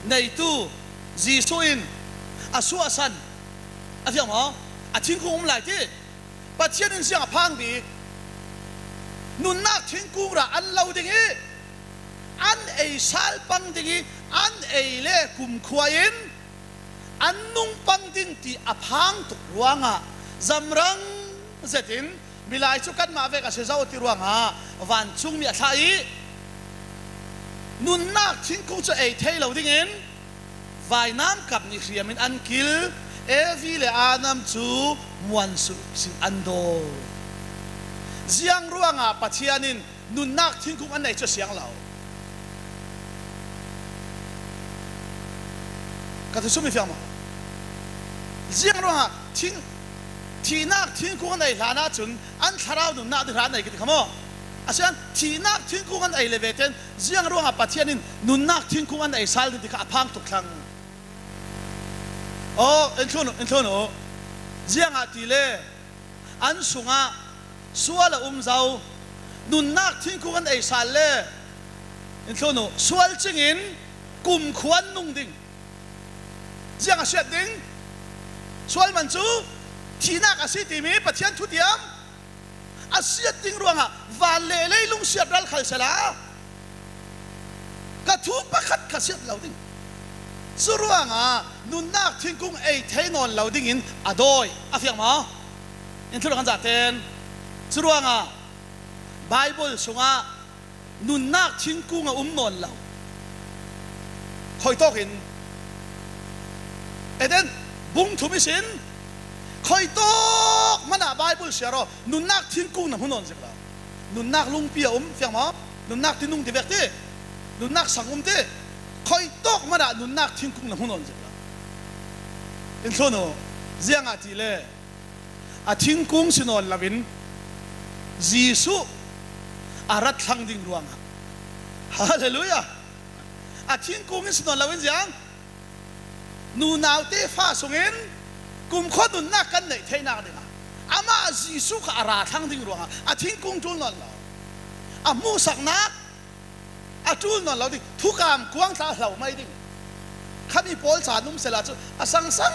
nei tu jisuin asua san a fiang mo a thing kung lai ti pathian in siang phang bi nun nak thing kung ra an lo ding hi an ei sal pang ding hi an ei le kum khuain an nung pang ding ti a phang tu ruanga zamrang zetin bilai chu kan ma ve ka se zau ti ruanga van chung mi a thai nun nak thing kung chu ei thei lo ding in vai nam kap ni hriamin an kil evi le anam chu muan su sin ando ziang ruanga pathianin nun nak thing kung an nei chu siang lao ka tu sumi fiang ma ziang ruanga thing thi nak thing kung an nei hlana chun an tharau nun na de ran nei ki khamo asian thi nak thing kung an ei leveten ziang ruanga pathianin nun nak thing kung an ei sal di ka aphang tuk thlang en thono ziang ati le an sunga suala zau nun nak thing kung an ei sal le en thono sual chingin kum khuan nung ding ziang a shet ding sual man chu thi nak a si ti mi pathian thu tiam asiat ding ruanga van le lung siat ral khal sala ทุประคัดขเสียดเราดิ้งสุรวงนุนนักทิ้งกุ้งเทนอนเราดิ้งอินอดอยอาฟิยังมาอินทุเรกันจัดเต็นสุรวงไบเบิลสงนุนนักทิ้งกุ้งนอนเราคอยตอกอินเดนบุ้งทุมิสินคอยตอกมันไบเบิลเสียรอนุนนักทิ้งกุ้งนอนสิเรานุนนักลุงเปียฟิยังมานุนนักที่นุ่งที่เวกที่นุนนักสังเต้คอยตอกมาด่านุนนักทิ้งกุ้งน้ำหุ่นนนสิละอินโซโนเจียงอาทิเล่ทิ้งกุ้งสินอนลาวินจีสุอารัดทั้งดิ่งรวงฮาเลลูยาทิ้งกุ้งสินอนลาวินเจียงนูนาวเตฟ้าสงินกุมข้อนุนนักกันไหนเทนักดิ่งอามาจีสุขอาราทั้งดิ่งรวงทิ้งกุ้งจุลนอนเรามูสักนักจูนนอนเราดิทุกการกวางตาเราไม่ดิ้งข้ามีโพลสารนุ่มเสลาจูสัง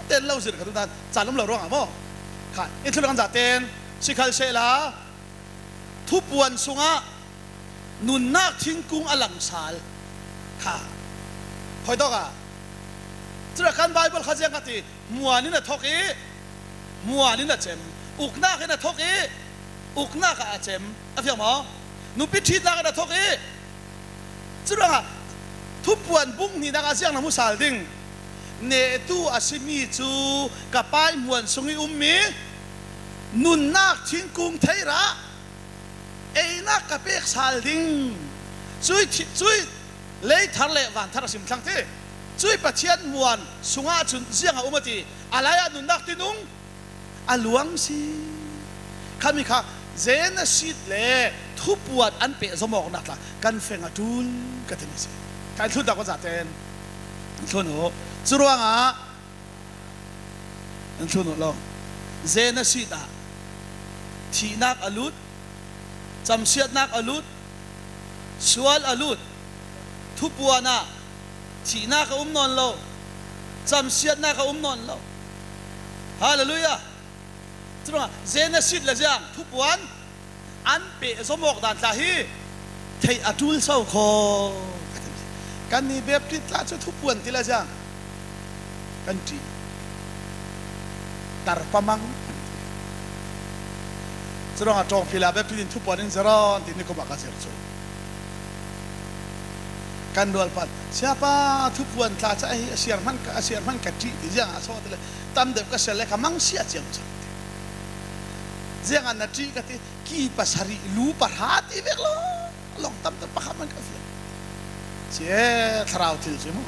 เต้นเราสิกันทุกท่านสารนุ่มเราร้องมั้งค่ะอินทุเรกันจัดเต้นสิคัลเสลาทุบวนสุงะนุนนักทิ้งกุ้งอลังสาลค่ะคอยต้องจุดการไบเบิลข้าเจ้ากันที่มัวนี่น่ะทอกมัวนี่น่ะเจมอุกนักนี่น่ะทอกอุกนักอาเจมอะไรอย่างมั้งนุปิดนักน่ะทอกจุดทุบวนบุ้งนี่นักอาเซียนน้ำมุสาลดิ้งเนตูอาซิมีจูกับไปมวนสงิมีนุนนักทิ้งกุ้งไทยระนักกับเปกสาลดิ้งช่วยเลยทะเลวันทะเลสิมทั้งที่ช่วยประเทศมวนสงอาจุนเสียงอุมาตีอะไรนุนนักที่นุ่งอลวงสิข้ามีข้าเจนสิทธิ์เล่ทุบวนอันเปะสมองนักละกันเฟงจูลกันที่นี่สิการทุนตะก็จัดเต็นทุนหัวสุรวงทุนหัวเราเจนสิทธิ์ที่นักอลุดจำเสียดนักอลุดสวลอลุดทุบวนที่นักนอนเราจำเสียดนักนอนเราฮาเลลูยาจุดว่าเจนสิทธิ์ละจังทุบวนอันเปะสมองดันตาฮีเทอจูลเศร้าคอกันนี่แบบที่ตาจะทุบวนที่ละจังกันจีตารปมังจุดว่าจงพิลาแบบที่ทุบวนนี่จะร้อนที่นี่ก็บักเสียร์กันดวลปัด siapa ทุบวนตาจะไอเสียร์มันกัดจีที่จังอาสวะที่เลยตามเด็กก็เสียเลยขมังเสียจังjangan nanti kata kipas hari lupa hati beklo long tam terpahaman kafir cie terau til semua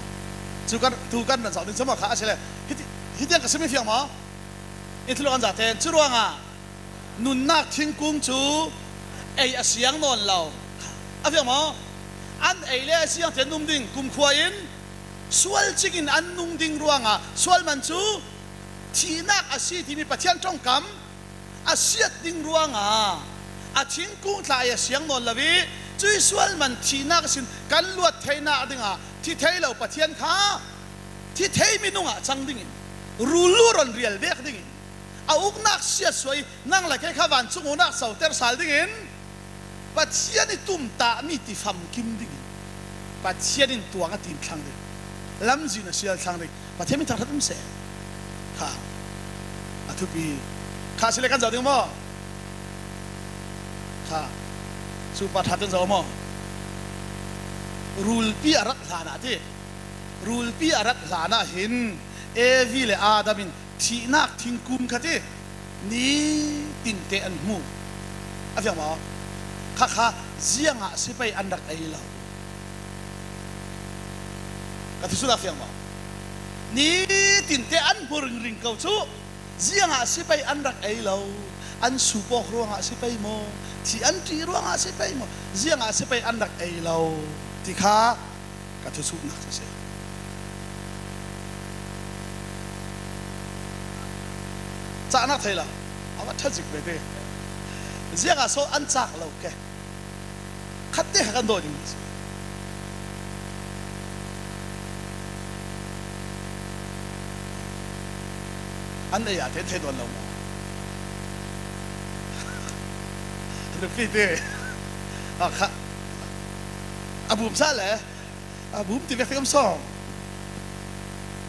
tukan dan saudin semua kah asal hiti yang kesemi fiang mau itu lokan zaten curuanga nunnak tingkung cu asyang non lau afiang mau an le asyang tenum ding kum kuain sual cingin an nung ding ruanga sual mancu tinak asy tini patian tongkamอาเสียดิ้งรัวงอาทิ้งกุ้งทายเสียงนอนละวิจุยสวลมันทีนักสินกันลวดเทน่าดิ้งที่เทเราปะเทียนข้าที่เทมินุงจังดิ้งรูลูรอนเรียลเบกดิ้งเอาอุกนักเสียสวยนั่งเลยแค่ข้าวันจุงนักสาวเตอร์สาลดิ้งปะเทียนตุ่มตามีติฟัมกิมดิ้งปะเทียนตัวกันติมช่างดิ้งลำจีนเสียช่างดิ้งปะเทียนมีทางทัดมันเสียค่ะอาทุบีข้าสิเลกันจะดึงมั้งข้าสุภาพทัดจะมั้งรูลปีอารักษาหน้าที่รูลปีอารักษาหน้าเห็นวิเลอาดามินที่นักทิ้งกุมขัดที่นี่ตินเตอันมูอะไรอย่างมั้งข้าเสียงสิไปอันดักไอเราก็ที่สุดอะไรอย่างมั้งนี่ตินเตอันพูดริงเก่าชูเสียงสิไปอันรักไอเราอันสุปอกรัวสิไปโมที่อันจีรัวสิไปโมเสียงสิไปอันรักไอเราที่ข้าก็จะสู้นักเสียจะนักไทยละเอาว่าทัศจิกไปดิเสียงโซอันจากเราแกขัดเตะกันโดนอย่างนี้อันนี้อยากเทโดนเราหรือพี่เด้ค่ะอาบุมซาเลย บุ้มติเวกคำสอง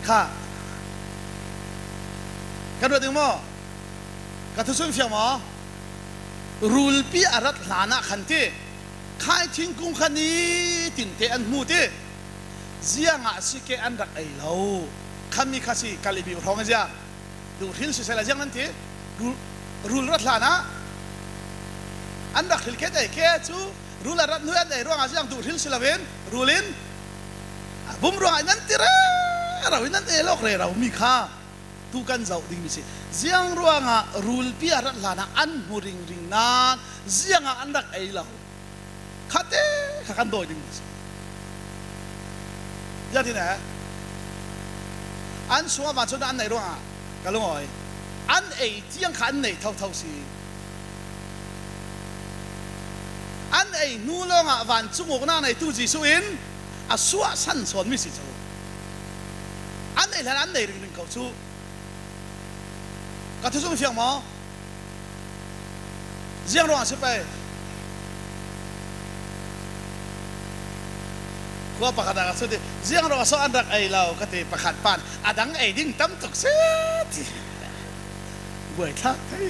ค่ะกันว่าถึงมั้งกันทุกส่วนเฟียงมั้งรูลปีอารัตลานะขันทีใครทิ้งกุ้งขันนี้ตินเตอันมูทีเสียงอาศิเกอันรักไอ้เราคำมีข้าศึกกาลิบิวท้องเสียงดูหินสุดเสียละเสียงนั่นทีรูลรัตลานะอันรักหิลเกตไอ้เกจูรูลรัตนู้นไอ้ร่วงอาเสียงดูหินสุดละเวนรูลินบุ้มร่วงไอ้นั่นทีเราอินั่นเอลอกเลยเรามีค่าทุกันเจ้าดิ้งมิสิเสียงร่วงรูลปีอารัตลานะอันหูริงนั้นเสียงอันรักไอ้เราขัดเต้ขันโดยดิ้งมิสิยาที่ไหนอันชัวมาชนอันไหนร่วงกันลงอ่อยอันเอเจียงขันไหนเท่าสิอันเอนู่ลงวันจุงอกหน้าในตู้จีสุอินสัวสันสอนมิสิจูอันเอแล้วอันไหนริงเขาชูก็ทุกส่วนเฟียงมั้งเสียงร่วงสิไปก็ประกาศกันสุดเสียงเราสอนรักไอ้เราก็ตีประกาศปานอดังไอ้ดิ้งตั้มตกเสียบ่อยทักที่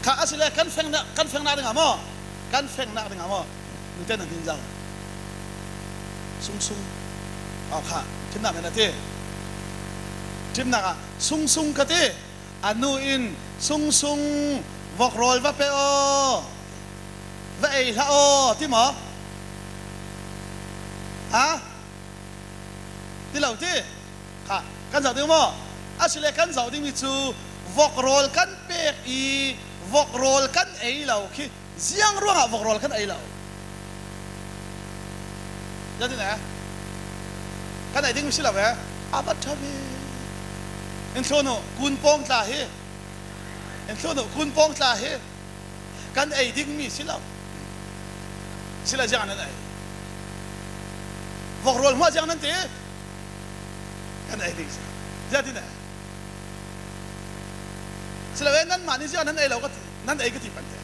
ข้าอาศัยกันเฟงนาดึงอ่ะมั้งกันเฟงนาดึงอ่ะมั้งนู่นเต้นนั่งเจ้าซุ่งเอาค่ะจิ้มหนักนะที่จิ้มหนักอ่ะซุ่งก็ที่อันนู้นซุ่งวอกโรลว่าเปโอว่าไอ้ละโอที่หมอฮะที่เราที่ค่ะกันเสาดิ้งมั้งอาศัยกันเสาดิ้งมิจูวอกโรลกันเปกอีวอกโรลกันไอ้เราคือเสียงร่วงวอกโรลกันไอ้เรายาที่ไหนกันไอ้ดิ้งมิสิละเว้ยอาบัตชาบีเอ็นโซโนกุนปองตาเฮเอ็นโซโนกุนปองตาเฮกันไอ้ดิ้งมิสิละจังนั่นไอ้วอกโรลมาจังนั่นทีกันไอ้ดิ้งยาที่ไหนสละเว้นั่นมานี่เสียนั่นไอ้เราก็นั่นไอ้ก็ที่ปัญญา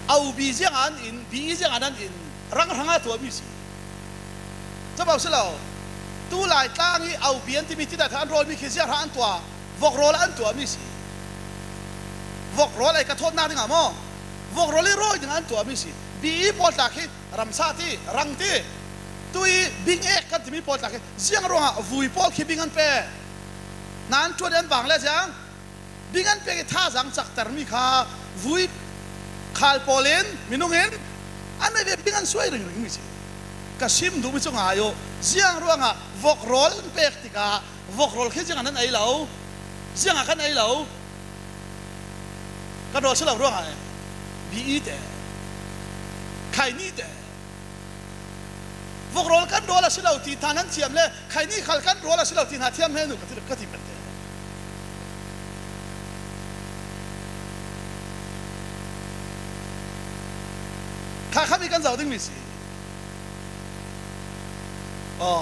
เอาบีเสียงอันอินบีเสียงอันนั้นอินรังตัวมิสิจะบอกสิเราตู้หลายตั้งเอาเบียนที่มีที่ได้ทานโรลมีขี้เสียงอันตัววอกโรลอันตัวมิสิวอกโรลไอ้กระทบหน้าดึงอ่ะมั้งวอกโรลโรยดึงอันตัวมิสิบีพอตาคิรำซาที่รังที่ตุยบิงเอกกันที่มีพอตาคิเสียงร้องวุยพอคิบิงอันเป้นั้นชวนเดินบังแล้วจังบิงันเปกท่าสังจักตรมีข้าวุยขายโปเลนมินุเงินอันนี้เบิงันสวยรึงมิสิกระชิมดูมิจงหายโยเสียงร้องวอกโรลเปกติกาวอกโรลแค่จังนั้นไอ้เหล่าเสียงกันไอ้เหล่ากระโดดเสลาร้องไงบีอีแต่ใครนี่แต่วอกโรลกันโดนละเสลาตีทานั้นเทียมเลยใครนี่ขัดกันโดนละเสลาตีหาเทียมให้หนูก็ที่เป็นข้ามีกันเสาดิ้งมิสิอ๋อ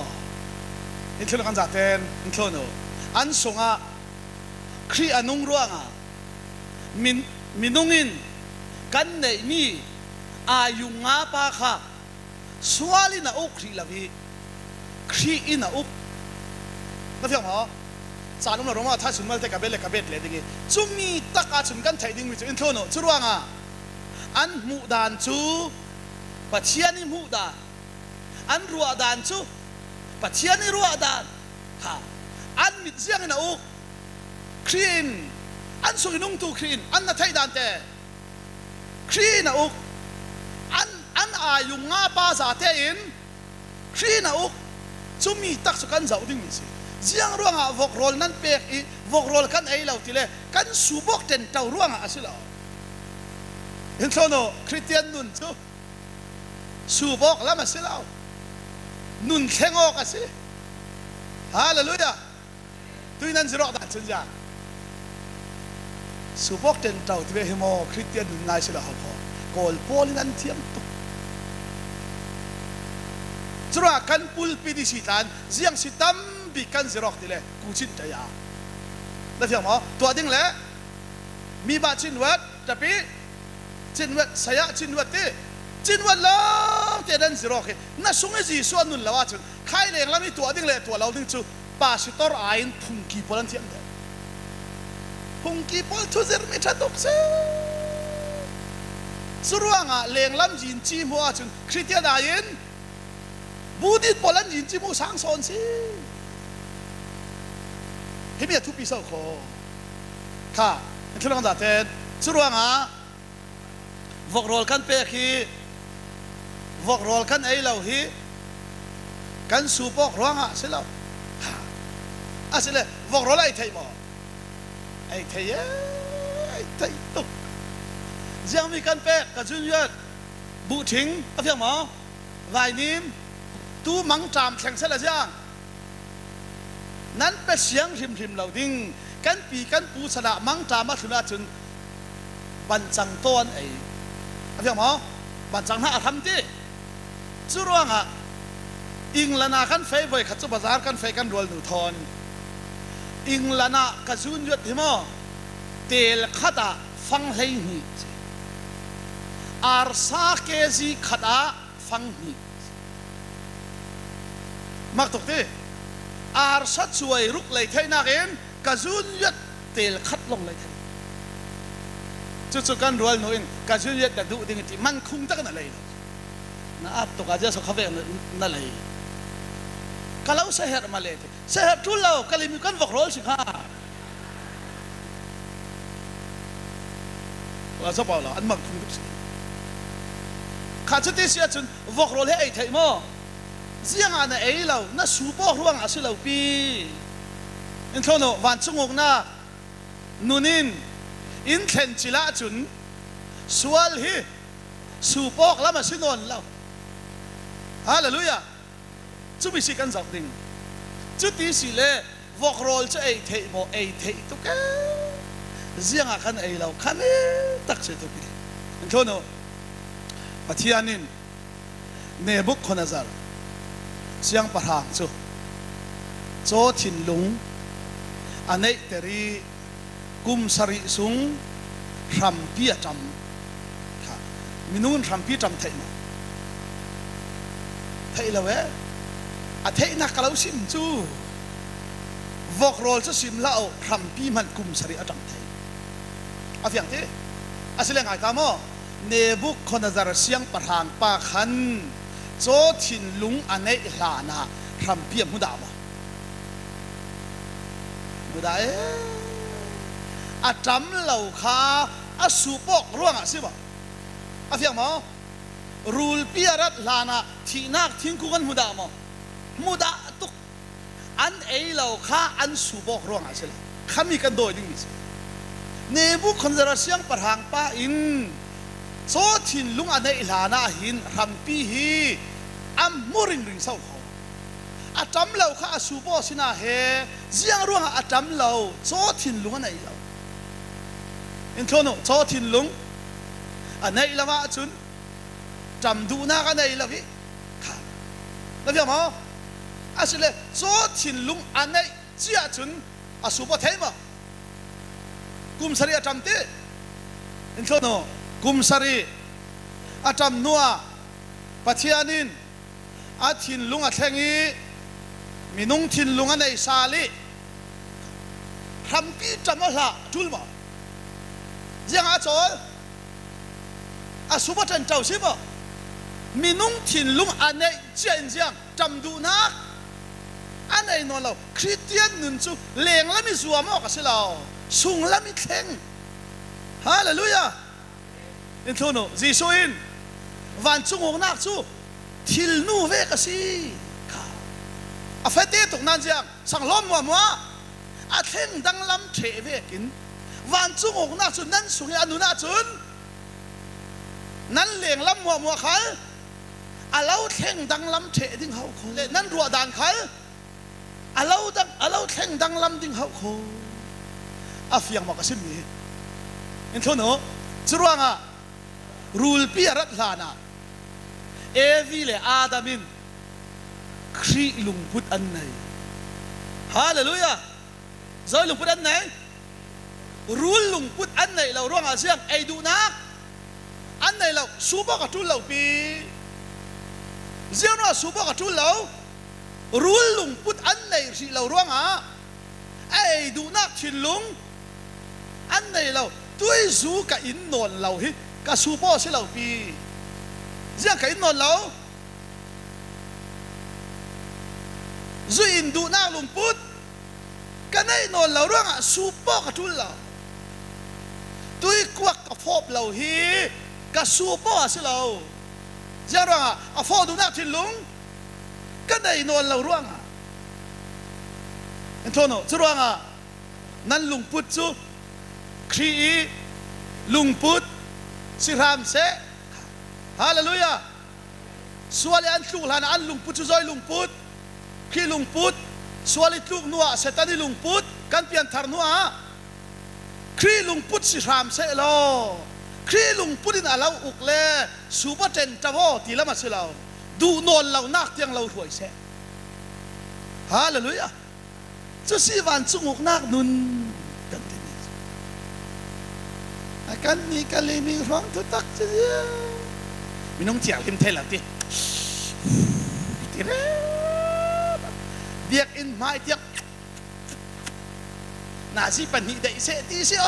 อินเทอร์กันจัดเต็นอินเทอร์โนอันส่งครีอันนุ่งร่วงมินุ่งินกันในมีอายุงาปาค่ะสวาลินาอุครีลาวีครีอินาอุนั่นที่ว่าสารนุ่มเราว่าถ้าสุนมาเตะกับเบลเลยดิ้งจุ่มมีตะการสุนกันใช้ดิ้งมิสิอินเทอร์โนจุร่วงอันมุดานจูปัจเจียนิมุดานอันรัวดานจูปัจเจียนิรัวดานฮะอันมิดเสียงนะอุครีนอันสุกินุ่งตูครีนอันนัทไทยดานเตครีนนะอุอันอายุงาปาซาเตอินครีนนะอุจุมีตักสุกันเจ้าดิ้งมิสิเสียงรัวงวอกโรลนั้นเปกอีวอกโรลกันไอเหล่าทีเล่กันสูบกเต็นเต้ารัวงอาศิลาเห็นโซโนคริสเตียนนุนจูสูบกแล้วมาสิเรานุนแข็งออกสิฮาเลลูยาตุยนั่นจะรอดดันจังสูบกเต็นเต้าที่เวหิโมคริสเตียนนุนนายสิเราพอกอลโพลินันเทียมตุจุรากันปุลปิดิสิตันเสียงสิตัมบิกันจะรอดที่เล่กูชินใจยาแล้วเทียมอ๋อตัวดิ้งเล่มีบาชินวัดแต่ปีจินวัดสยะจินวัดที่ จินวันละเจดันสิรอเคน่าสงให้จีส่วนนุ่นละว่าจึงใครเลี้ยงแล้วมีตัวดิ้งเลยตัวเราดิ้งจูปาสิตอร์ไอ้พุงกีพลันเทียนเดพุงกีพลทุเซอร์ไม่ชัดตกเสสุรวงอ่ะเลี้ยงล้ำจินจีมัวจึงคริสเตียนอายินบูดิพลันจินจีมัวสังสอนสิเฮ้ยมีทุกปีเศร้าโคค่ะที่เราจะเห็นสุรวงอ่ะวกโรลกันเปะคีวกโรลกันไอ้เราฮีกันสูบวกร้องอ่ะสิเราสิเลยวกโรลไอ้ไทยบ่ไอ้ไทยตุกยังมีกันเปะกับจุนยศบุถิงเอาเพียงหมอวายนิมตู้มังจามแข่งเสร็จแล้วยังนั้นเป็นเสียงริมเราดิ้งกันปีกันปูสระมังจามาถึงจนบันจังต้นไอ้เอาเพียงหมอบันจังน่าทำที่จุรวงอ่ะอิงละนากันเฟยไว้ขัดจุบาร์กันเฟยกันรัวหนูทอนอิงละนากระจุนยศที่มอเตลขัดฟังให้หิอาร์ซาเกซีขัดฟังหิมักตุกที่อาร์ซัดช่วยรุกเลยไทยนักเองกระจุนยศเตลขัดลงเลยไทยจุดกันรัวหนูเองกระจุนยศแต่ดูดิ้งที่มันคุ้งตั้งนั่นเลยน่าตุกอาจจะสุขภาพนั่นเลยก็เราเสียมาเลยเสียทุนเราก็เลยมีการวกโรลสิค่ะเราจะบอกเราอันมันคุ้งทุกสิ่งข้าจะที่เสียจนวกโรลให้ไอ้ไทยมั่วเสียงอันไอ้เราน่าสูบร่วงอาศัยเราปีอินทโนวันจงงน่ะนูนินอินเทนจิละจุนสวลฮีสูบแล้วมาสินนเราฮาเลลูยาจุบิสิกันจับดิ่งจุดที่สิเลวกโรลจะไอ้เทโมไอ้เทตุกะเสียงอากันไอ้เราคันตักเสตุกิอินทโนปัทยานินเนบุคคนาซาร์เสียงประหางจูโจทินลุงอันนี้เตรีกุมสริสุงรัมพีจำค่ะมินุนรัมพีจำไทยมาไทยละเว้อไทยนักเราสิมจูวกโรลจะสิมละเอารัมพีมันกุมสริจำไทยอาอย่างที่อาศัยไงตามอเนบุคคนาซาร์เสียงประหางปาขันโจทินลุงอันนี้ลานารัมพีมุดามมุดาอาจำเหล่าข้าอาสูปอกร่วงอ่ะสิบ่อาเฟียงมั้งรูลพิอารัตลานาที่นักทิ้งกูกันมุดามมุดาตุกอันเอเหล่าข้าอันสูปอกร่วงอ่ะสิละข้ามีกันโดยดิ้งมิสเนบุคคลจะเสียงประหางป้าอินโซทินลุงอันนี้ลานาหินรัมปีฮีอัมมูริงริงเศร้าเขาอาจำเหล่าข้าอาสูปอกสินะเฮเสียงร่วงอาจำเหล่าโซทินลุงอันนี้เหล่าอินโทรโนโจทินลุงอันนี้ละมาจุนจำดูหน้ากันไหนละพี่ค่ะแล้วพี่มั้งอาศัยเลยโจทินลุงอันนี้เจ้าจุนอาสุบะเทมะกุมสรีอาจำตีอินโทรโนกุมสรีอาจำนัวปัจเจียนินอาทินลุงอาเทงีมีนุ่งทินลุงอันนี้ซาลีทำปีจำมาละจุลมายังอาจารย์อาสุบะจันเจ้าใช่ปะมีนุ่งถิ่นลุงอันนี้เจียนเจียงจำดูนักอันนี้นอนเราคริสเตียนนึงจูเลี้ยงแล้วมีสัวมอกกับเราสูงแล้วมีเข่งฮาเลลูยาอินโทรโนจีซูอินวันจงงนักจูทิลนูเวกสิค่ะอาเฟติตกนั่นเจียงสังล้อมมัวอาเข่งดังลำเทเวกินวันจุงอกนักจุนนั้นสุงอนุนักจุนนั้นเลี้ยงลำมัวขันอาเล่าเท่งดังลำเทดิ้งเขาโคนั้นรัวด่านขันอาเล่าเท่งดังลำดิ้งเขาโคอาฟียงมากสิมีอินโทโนจรวงอ่ะรูลปีรัตลานาเอวิเลอาดามินครีลุงพุทธอันไหนฮาเลลูยาใจลุงพุทธอันไหนรู้ลุงพุทธอันไหนเราร่วงอาเซียงไอดูนักอ อันไหนเราสูบกับทุเราปีเจ้าหน้าสูบกับทุเรารู้ลุงพุทธอันไหนสิเราร่วงไอ้ดูนักชินลุงอันไหนเราตัวสูกับอินนนเราฮิกับสูบสิเราปีเจ้ากับอินนนเราจุอินดูนักลุงพุทธกันไอ้นนเราร่วงสูบกับทุเราตัวกวักกับพบเราฮิกับสูบสิเราเจ้าร่วงฟอดูนักชินลุงกันไอ้นนเราร่วงเห็นโทโนจะร่วงนั่นลุงพุทธจูครีลุงพุทธสิรามเสฮาเลลูยาส่วนอันลูกหลานอันลุงพุทธจูจอยลุงพุทธครีลุงพุทธส่วนลูกนัวเสตันลุงพุทธกันเปลี่ยนทาร์นัวครีลุงพุทธสิรามเสโลครีลุงพุทธอินอาลาอุกเล่สูบเจนตะวอตีละมาสิเราดูนนเรานักเตียงเรารวยเสฮาเลลูยาจะสิวันจุงกนักนุนกันที่นี่อาการนี้ก็เลยมีร้องทุตักเสียมีน้องเจียวพิมเทลติทีเรเดียกอินไม้เดียกนาซีปันหิได้เสตีเสีย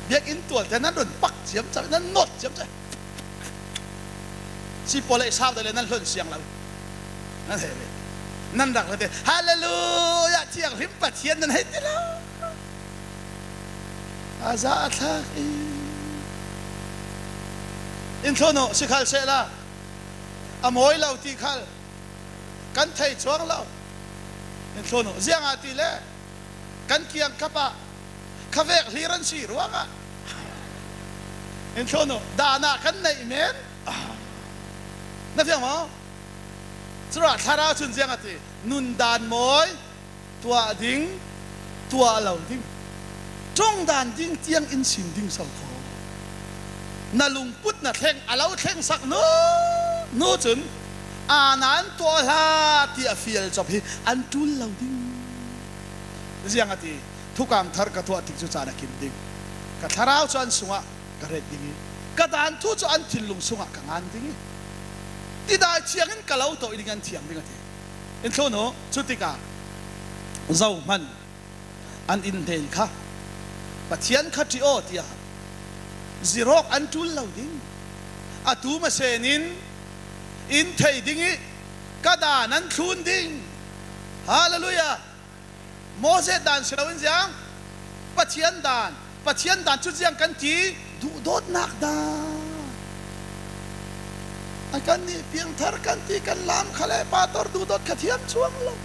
เดียกอินตัวแต่นั้นโดนปักเสียมใจนั้นนดเสียมใจสิโปเลชาวแต่เลยนั่นหล่นเสียงเรานั่นเองนั่นดักเลยฮาเลลูยาเที่ยงริมปัดเทียนนั่นให้ที่เราอาซาทักอินโทโนสิขัลเสละอโมยเราที่ขัลกันไทยช่วงเราอินโทโนเสียงอาทิเล่กันเกียงขับะขเวกลีรันซีรัวกะอินโทโนดานากันในเมนนั่นเพียงมั้งสุราธาราชุนเสียงอะไรนุนดานมอยตัวดิ้งตัวเหล่าดิ้งจงดานดิ้งเตียงอินสินดิ้งสาวขอนาลุงพุทธนาเท่งอาเลาเท่งสักโน่จนอานันตัวลาที่อฟิลจบฮีอันทุลเหล่าดิ้งเสียงอะไรทุกการทาร์กตัวติดจุดจานักินดิ้งกัทาราชุนสุงะกระเรดดิ้งกัดอันทุจอันทิลลุงสุงะกังอันดิ้งที่ได้เชียงกันกะเลาตัวอีกอันเชียงดิ้งอะไรอินโทโนชุติกาเจ้ามันอันอินเดนค่ะปัจเจียนขัดที่โอที่อ่ะจิโรกอันทุลเหล่าดิ้งอาตูมาเซนินอินเทยดิ้งกระดานันทุนดิ้งฮาเลลูยาโมเสสดานเสราวินยังปัจเจียนดานชุดยังกันที่ดูโดดนักดาอาการนี้เพียงทาร์กันที่กันลามขลัยปาตอร์ดูดขัดเทียมช่วงเรา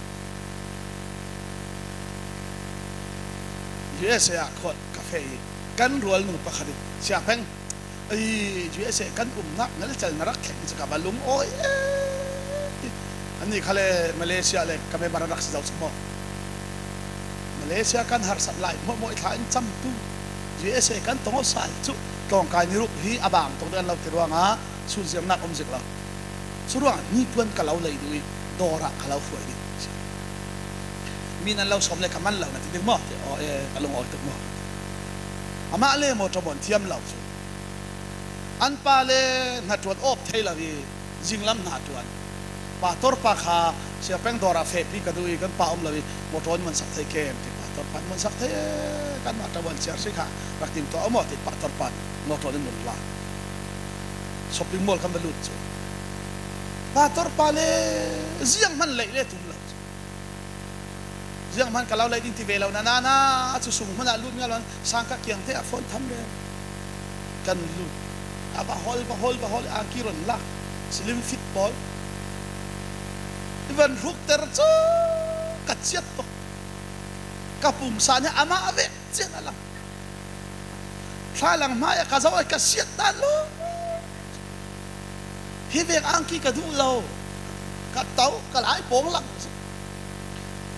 USA ขวดกาแฟกันรัวนุ่มปะขัดเสียเพ่งUSA กันนักนั่นจะนรักแข่งจะกับบอลลูนโอ้ยอันนี้ขลัยมาเลเซียเลยกับมารักษาสมองมาเลเซียกันหาสับไล่มั่วอีกทางจำตู้ USA กันต้องเอาสายจุตรงการนิรุฮีอาบังตรงนั้นเราถือว่าสุดเสียงนักอมจิกเราสุดว่านี่เพื่อนกับเราเลยด้วยดอระกับเราฝอยดิมีนั้นเราสมเลยกับมันเรานะที่ดึงหม้อที่กระลงออกตึกหม้ออามาเล่หมดจบนเทียมเราอันปาเล่นัดตรวจอบเทลาวีจิงลำนัดตรวจป่าตอร์ปาคาเสียแป้งดอระเฟปีกันดูกันป่าอมลาวีหมดร้อนมันสักเทเกมที่ป่าตอร์ปันมันสักเทกันมาตะวันเสียสิค่ะรักติมตัวเอาหมดที่ป่าตอร์ปันหมดร้อนมันหลาshopping mall kan belut so pator pale ziang man lai le tum la ziang man kalau lai din ti velaw na at susung man alut nga lan sangka kyang te a phone tham le kan lut aba hol akiron la slim fit ball even ruk ter cho kachiat to kapum sa nya ama ave chen alang thalang maya kazaw ka siat dan loฮิเวกอังกีกระดูเรากระเต้ากระไหลโป่งหลัง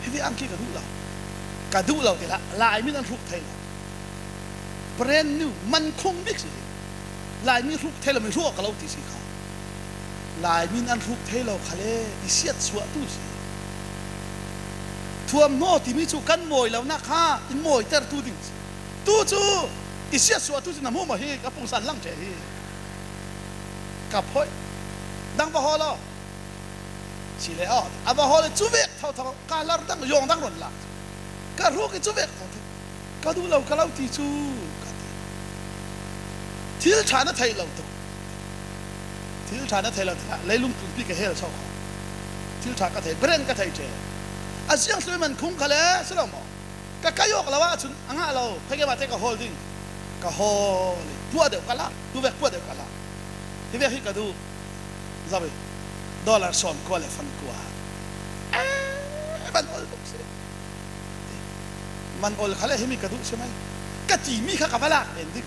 ฮิเวกอังกีกระดูเราที่ละลายมีนั่นรูปไทยเราแบรนด์นิวมันคงบิ๊กสิลายมีรูปไทยเราไม่รู้กับเราที่สิค่ะลายมีนั่นรูปไทยเราเขาเลยที่เสียดสวะตู้สิทัวร์โม่ที่มีจูกันมวยเรานะค่ะที่มวยเตอร์ตู้ดิ่งตู้จู อิเสียสวตุนมูมาฮีกับปุงสันลังเจฮีกับพ่อยดังบ่ฮอลสิเลออะบ่ฮอลจุเวกเท่าๆกาลาดังยองดังรนละกะรู้กิจุเวกกะดูเรากะเราที่จูทิลชานะไทยเราตทิลชานะไทยเราเลยลุงตุนพี่กะเฮลชาวทิลชากะไทยเบรนกะไทยเจอาเซียงสวยมันคุ้มคะแล้วสลามกะกะยกละว่าชุนอ่างเราเพิ่นมาเทกะโฮลดิ้งกะโฮลปัวเดกะละดูเวกปัวเดกะละที่เวกกะดูซะเบดอลลาร์ซอนกว่าเลฟันกว่ามันออลบุกซิมันออลคะเลยให้มีกะดูใช่มั้ยกะตีมีคะกะบะละเอ็นดิ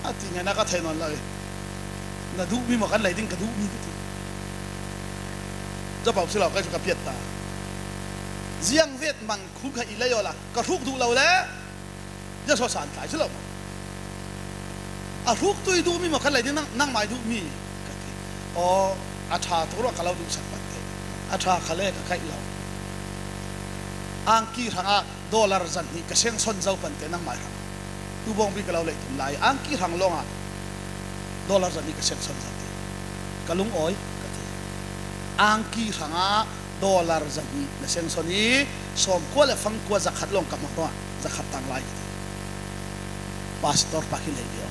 อะติงะนะกะไทยนอนเลยนะดูมีหมกันไหลดิ้งกะดูมีจะบอกสิเราก็จะกับเปียตาเจียงเวทมันคุ้มค่าอีเลยล่ะก็ทุกดูเราแล้วจะสอนตายสิเราทุกตัวดูมีหมกันไหลดิ้งนั่งหมายดูมีอ๋ออาชาตัวเราก็เราดูสักปันเตอาชาเขาเล่ก็ใครเราอังกีหังดอลลาร์จันนี่ก็เสียงสนเจ้าปันเตนั่งหมายหังดูบงบีก็เราเลยทำลายอังกีหังลงดอลลาร์จันนี่ก็เสียงสนจันเตก็ลุงอ้อยอังกีหังดอลลาร์จันนี่ในเสียงสนนี้สมควรเลยฟังกว่าจะขัดลงกับมันว่าจะขัดต่างลายพาสตอร์ปากิเลเดียว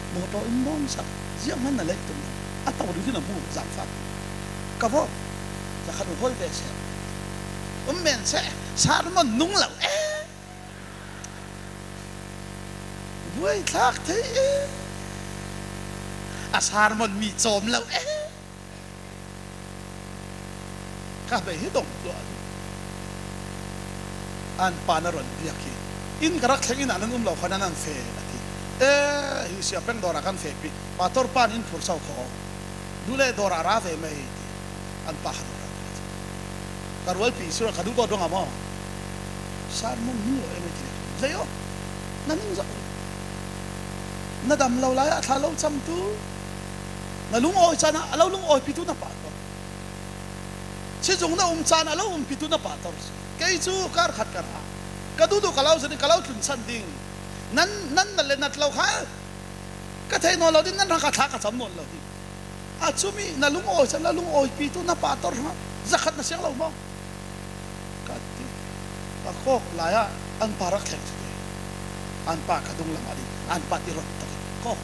โมโตอินมองสักเยี่ยมมันอะไรตัวนี้อัตตาดูที่น้ำมูกจับฟักก็เพราะจะขัดหัวเวสเมนเสสารมันนุ่งเหล่าเว้ยทักที่อาสารมันมีโจมเหล่าข้าไปให้ดงตัวอันปานรอนเบียกีอินกระรักเชิงอินอันนั้นเราขนาดนั้นเฟะฮิเสียเป็นดอรากันเฟปีปาตอร์ปานอินฟูร์เซาขอดูแลดอราราเฟไม่อันปาหัดดอราการวัลปีสุรคดูตัวดงอามาสารมันนี่เอไม่ทีเดียวนั่นนี่จะนั่นดำเราไล่ถ้าเราจำตัวนั่นลุงอ้อยจานะเราลุงอ้อยพิจูนับปาตอร์เชื่อจงนั่นจานะเราพิจูนับปาตอร์แกจูการขัดกันกระดูกเราจะนี่กระเราถึงสันดิ่งนั่นนั่นเลยนัดเราค่ะก็เทนอเราดินั่นรักษากับสำนวนเราดิอาชูมีนั่นลุงอ้อยฉันนั่นลุงอ้อยปีตุนับปาตอร์ฮะจะขัดนั่นเสียงเราบ้างกัดที่ปากโคกหลายอันปารักแข็งอันปากกระดุงละมาดิอันปาติรถตะโคก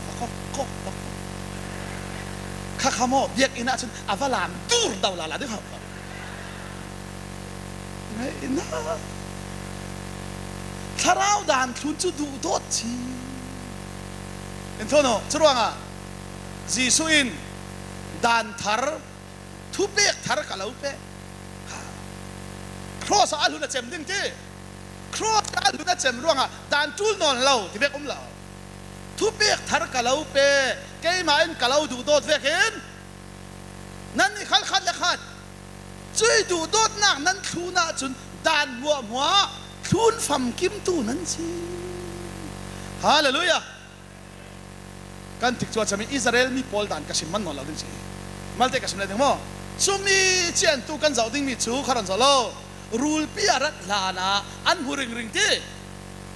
ข้าขโมยเบียกอินะฉันอาวลามตูร์ดาวลาลาดิครับไม่อินะถ้าเราด่านทุนจะดูตัวทีเห็นท่านจรวงจีสุอินด่านทาร์ทุบเบกทาร์กับเราเป้ครอสอาลุนะเจมดิ้งที่ครอสอาลุนะเจมร่วงด่านจูลนอนเราที่เบกเราทุบเบกทาร์กับเราเป้เกี่ยมาอินกับเราดูตัวเวกินนั่นนี่ขัดเลยขัดช่วยดูตัวนักนั้นทุนจนด่านมัวทุนฟัมกิมตูนั่นสิฮาเลลูยากันติดตัวจะมีอิสราเอลมีโพลดันกับสิมันนอนเราดิ้งสิมาเลเตกับสิมันเลยถึงมั้งซุมมีเจียนตูกันเจ้าดิ้งมีชูขรันเจ้าเรารูลพิอารัตลานะอันหูริงที่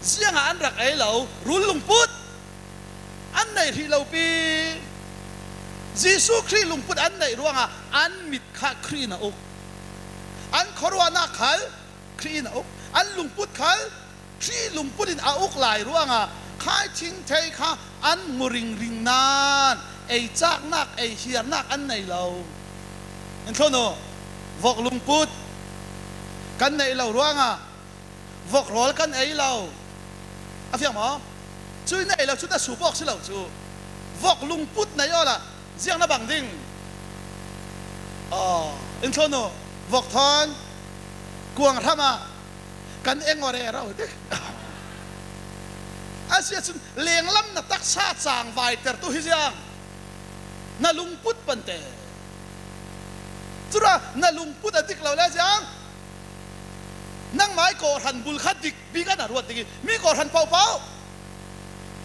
เสียงอันรักไอ้เรารูลลุงพุดอันไหนที่เราปียิสุครีลุงพุดอันไหนรู้ว่าอันมิดข้าครีนะอกอันขรวานาขัลครีนะอกอันลุงพุดขัลครีลุงพุดินอาอกหลายรู้ว่าข้าทิ้งเทข้าอันงูริงนานไอจากนักไอเฮียนักอันไหนเราเห็นเขาโน่วอกลุงพุดกันไหนเรารู้ว่าวอกรอลกันไหนเราอาเฟียงมั้งช่วยไหนเราช่วยแต่สูบบอกสิเราช่วยวอกลุงพุดไหนอ่ะล่ะเสียงน่ะบังดิ้งเห็นเขาโน่วอกทอนกวงทำมากันเองอะไรเราเด็กอาเซียนเลี้ยงล้ำนักตักชาจางไวเตอร์ตุฮิยังน่าลุงพุดปันเตจุระน่าลุงพุดอดิกเราแล้วยังนั่งไม้ก่อทันบุลขัดดิกบีกันน่ารวดดิกมีก่อทันเป่า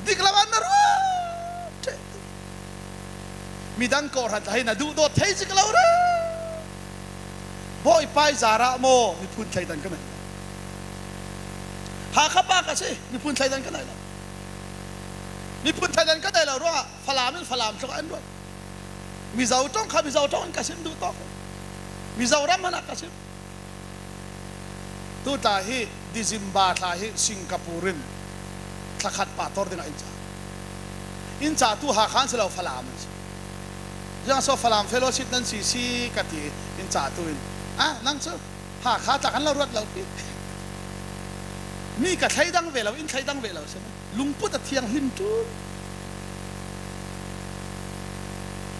ดิกละวันน่ารวดมีดังก่อทันให้น่าดูโดดเทจิกเราเลยบ่อยไปจาระโมมีพูดใช้ดันก็ไม่ หาข้าป้ากันสิมีพื้นไทยนั้นก็ได้แล้วมีพื้นไทยนั้นก็ได้แล้วว่าฝรั่งนั่นฝรั่งสักอันด้วยมีเจ้าจ้องข้ามีเจ้าจ้องกันสิดูต่อมีเจ้ารำมันกันสิตัวตาฮีดิซิมบาตาฮีสิงคโปร์นสักขัดป่าตอร์ดิงอินจ่าตัวหาขันสิเราฝรั่งยังโซฝรั่งเฟลโลชิพนั้นซีกติอินจ่าตัวนั่งเชื่อหาขาจากกันเรารวดเราพี่มีกับใครดังเวลาอินใครดังเวลาใช่ไหมลุงพุทธเทียงหินจูน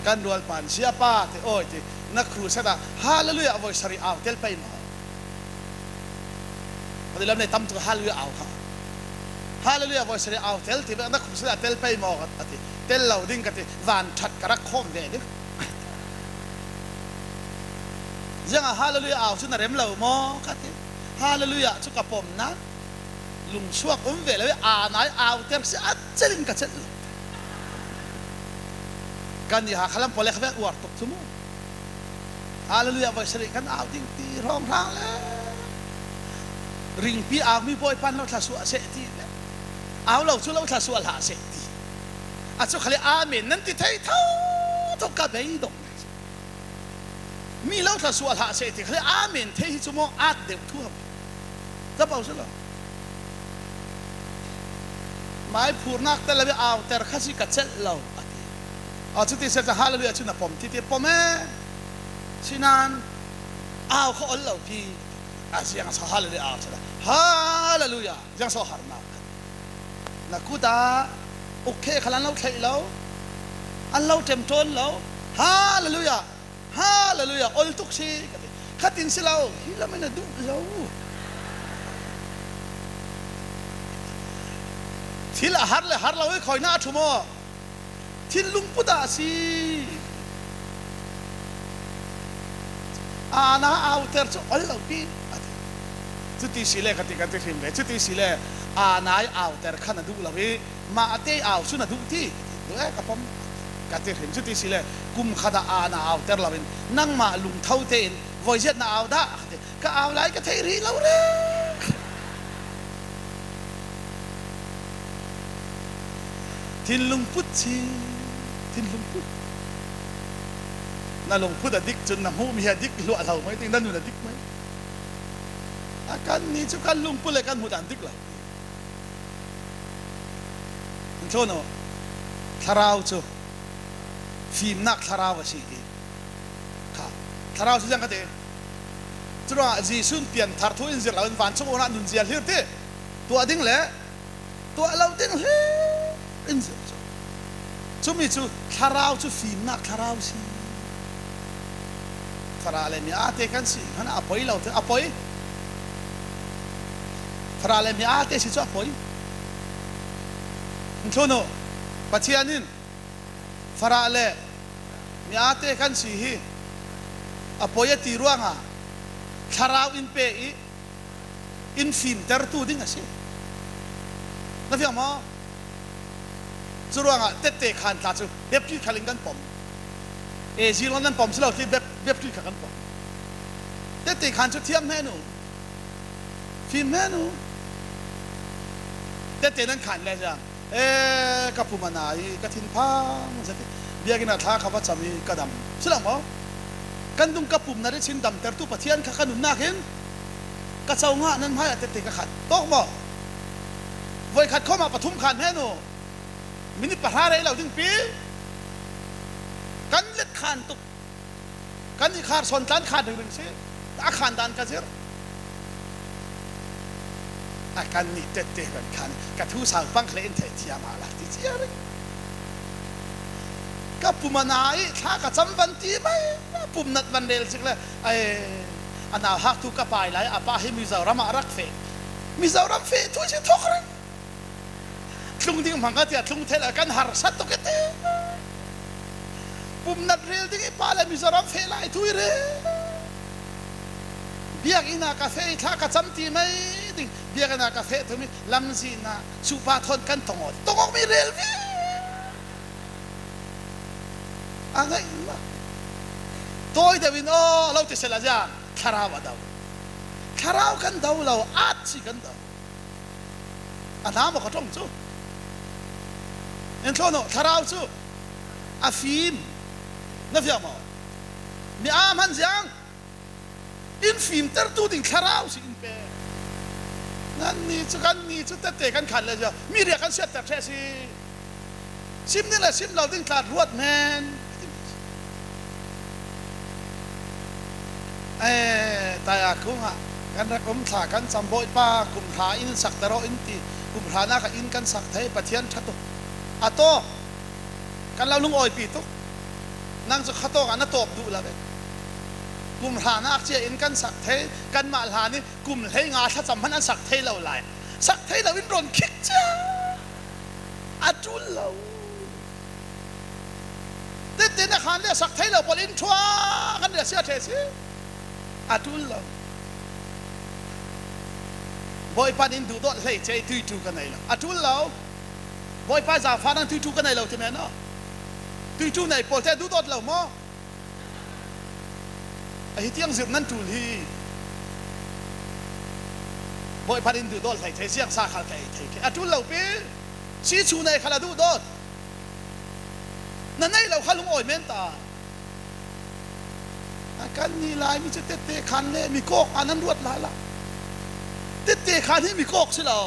กันดวลปานเสียป้าที่โอ้ยที่นักครูเสดาฮาเลลูยาโวยสรีเอาเทลไปมาพอดีแล้วในตั้มตัวฮาเลลูยาเอาค่ะฮาเลลูยาโวยสรีเอาเทลที่นักครูเสดาเทลไปมากันที่เทลเราดิ้งกันที่วันชัดกระคมเวดิยังฮาเลลูยาเอาสุนทรเร็มเราโมกันที่ฮาเลลูยาชุกกระปมนะลุงช่วงเวลาไหนเอาเทลสิอัดเจริญกันเจริญกันนี่หาขลังพอเล็กแบบอวดตกสมุนฮาเลลูยาไว้สริกันเอาดิ้งตีร้องร้างแล้วริงปีเอามีบอยปันเราทัศวะเสตีแล้วเอาเราช่วยเราทัศวะหาเสตีอาจจะเขาเรียกอาเมนนั่นที่ไทยเท่าทุกกระเบยดงมีเราทัศวะหาเสตีเขาเรียกอาเมนเทหิจโมอาดเดือดทั่วจะเปล่าใช่หรอหมายพูดนักแต่ละเอาแต่ข้าศึกกัดเซลเราเอาจุดที่เสร็จฮาเลลูยาชุนปมที่ปมเอชินันเอาเขาอัลลอฮ์พี่อาเซียนสฮาเลลูยาเอาใช่ไหมฮาเลลูยายังสฮาร์นักนักกูตาโอเคขลังเราใช่เราอัลลอฮ์เต็มทนเราฮาเลลูยาฮาเลลูยาอัลตุกชีขัดอินสิเราฮิลามันดูเราที่ละฮาร์เลยฮาร์เราให้คอยหน้าทุ่มที่ลุงพุทธาสีนาเอาเตอร์จะอัลลอฮ์พี่จุดที่สิเลกันที่กันที่พิมพ์จุดที่สิเลนายเอาเตอร์ขันดูละพี่มาเตะเอาสุนัขดูที่ดูกับผมกันที่พิมพ์จุดที่สิเลกุมขัดนาเอาเตอร์ละพี่นั่งมาลุงเท่าเต็นวอยเจ็ดนาเอาได้ก็เอาไรก็เทรีเราเลยที่ลุงพุทธีที่ลุงพุทธน่าลุงพุทธดิกจนน้ำหูมีดิกหลวงเราไหมที่นั่นอยู่น่ะดิกไหมอาการนี้จุกันลุงพุทธเลยกันหูดันดิกเราโทษนะทาราวจูฟิล์มนักทาราวสิค่ะทาราวสิยังกันเถอะจุดว่าจีซุนเปลี่ยนทาร์ทูอินเซอร์เราเป็นวันชั่วโมงนั้นดุนเซียร์เฮียร์เถอะตัวดิ้งเลยตัวเราดิ้งเฮ้อินเซอร์จุมีจูทาราวจูฟิล์มนักทาราวสิทาราเลมีอาเตกันสิฮันอภัยเราเถอะอภัยทาราเลมีอาเตสิจูอภัยโทษนะปัจจัยนี้ทาราเลมีอาเตกันสิฮีอภัยตีรัวงาทาราวอินเปย์อินฟิล์มเตอร์ตูดิ้งสินั่นคือมั้งจุดว่างเตะขันตาจูเบบที่ขันลิงกันปมจีนนั้นปมสิเราที่เบบที่ขันปมเตะขันจูเทียมแม่หนูฟิล์มแม่หนูเตะนั้นขันเลยจ้ะกับผู้มานายกับทินพางสักทีเบียกินท่าขับว่าจะมีกระดำสิเรามั้งกันดุงกับผู้นั้นได้ชินดำแต่ตู้ปะเทียนขันหนุนนักเห็นกระเจ้างะนั้นไม่เตะขันโต๊ะมั้งวัยขัดเข้ามาปฐุมขันแม่หนูมินิปะหาอะไรเราถึงปีกันเล็ดขานตุกกันที่ขาดส่วนด้านขาดหนึ่งสิอาคารด้านกันเสียอาการนี้เตะกันขันกระทู้สาวฟังเคลนเทียมาละที่เจียร์กับปุ่มนายถ้ากระจำบันทีไหมปุ่มนัดวันเดลสิเลยอันเอาหักทุกกระปายไหลอาป้าให้มิซารามารักเฟมิซาราเฟทุกสิ่งทุกเรื่องลุงดิ้งพังกะเตียลุงเทลกันหาสัตว์ตุกเตะปุ่มนัดเรียลดิ้งป้าเลยมิซารัมเฟลายทุยเร่เบียกอินากาเฟ่ถ้ากระจำตีไม่ดิ้งเบียกอินากาเฟ่ทุมิลำซีน่าสุภาทนกันตงอดมีเรียลวีอะไรนะตัวเดวินโอเราจะเสร็จแล้วจ้าคาราวดาวคาราวกันดาวเราอาชีกันดาว อันน้ำบอกเขาท่องจูเอ็นโทโนทาราวจูอาฟิมนั่นเดียวมั้งมีอามันยังอินฟิมเตอร์ตูดิ่งทาราวสิอินเปนั่นนี่จุกันนี่จุดเตะกันขันเลยจ้ะมีเรียกกันเสียแต่แค่ซิมนี่แหละซิมเราดิ่งขาดรวดแมนตายอาคุ้งอ่ะกันรักถ่ากันจำบ่อยป้ากุมหาอินสักแต่เราอินตีกุมหาหน้ากับอินกันสักเทปะเทียนชัดตุอะโตกันเราลุงอ้อยปีตุนั่งจะขัดโตกันน่ะตบดูละเว้ยกุมหาหน้าเจียอินกันสักเทกันมาหานี่กุมให้งาถ้าจำพันอันสักเทเราไหลสักเทเราอินรอนคิกจ้าอาจุลเราเด็ดๆนะขันเนี่ยสักเทเราบอลอินชัวกันเนี่ยเสียเทสิอาจุลเราบอยปานินดูดอดเลยใจตุยกันไหนล่ะอาจุลเราบอยปาจาฟ้านั่งตุยกันไหนเราที่แม่เนาะตุยไหนปอดแต่ดูดอดเรามั้งไอ้ที่ยังสืบนั่นจุลีบอยปานินดูดอดเลยใจเสียงซาขัดใจอาจุลเราปีชี้ชูในขณะดูดอดนั่นไงเราขัดลุงอ่อยเมนตากันนี่ลายมีจะเตะคันเลยมีโกกอันนั้นรวดลายละเตะคันที่มีโกกสิเรา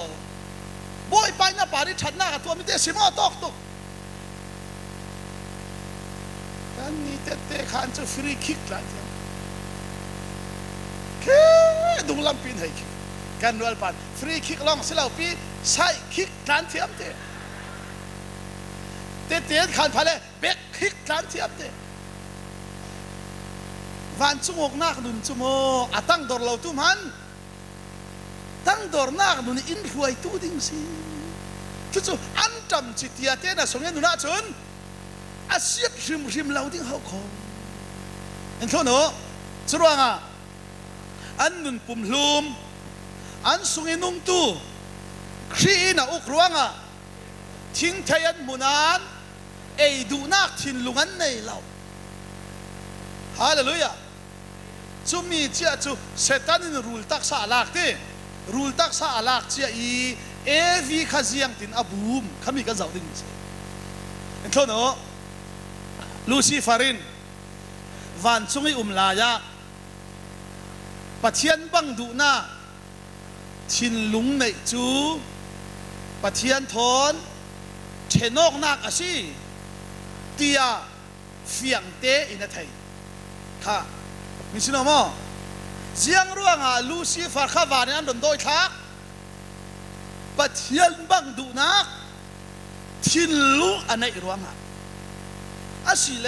บอยไปหน้าป่าที่ฉันหน้ากับตัวมีเตะสิมอตอกตุกกันนี่เตะคันจะฟรีคิกละแค่ดุงลำปีนให้กันรัวปัดฟรีคิกลองสิเราปีใช้คิกการเทียมเตะคันพาเลยเบกคิกการเทียมเตะวันชั่วโมงนักดุนชั่วโมงตั้งดอร์เราตุ้มันตั้งดอร์นักดุนอินฟวยตู้ดิ้งสิคือจู่อันจำจิตยาเต้น่ะสงเงินดุน่าจนอาเซียริมเราดิ้งเขาคงเห็นเท่านั้นสรุปว่าอันนุนปุ่มลุมอันสงเงินนุ่งตู้ครีน่ะอุกรวงทิ้งเทียนมุนันดูนักทิ้งลุงันในเราฮาเลลูยาจุมีเจ้าจูเซตันินรูลตักซาลักที่รูลตักซาลักเจ้าวีขจียงตินอบูมขมิกันเจ้าดิ้งสิเห็นเท่านั้นลูซิฟารินวันจุงลายาปัจเจียนบังดูน่าชินลุงในจูปัจเจียนทอนเชนอกนักอาชีเตียเฟียงเตอินเทยค่ะมิสิโนโมเจียงร่วงลูซิฟาร์ข้าวานนั้นโดนโดยทักปัจเจียนบังดูนักชินลุอันไหนร่วงอาศิเล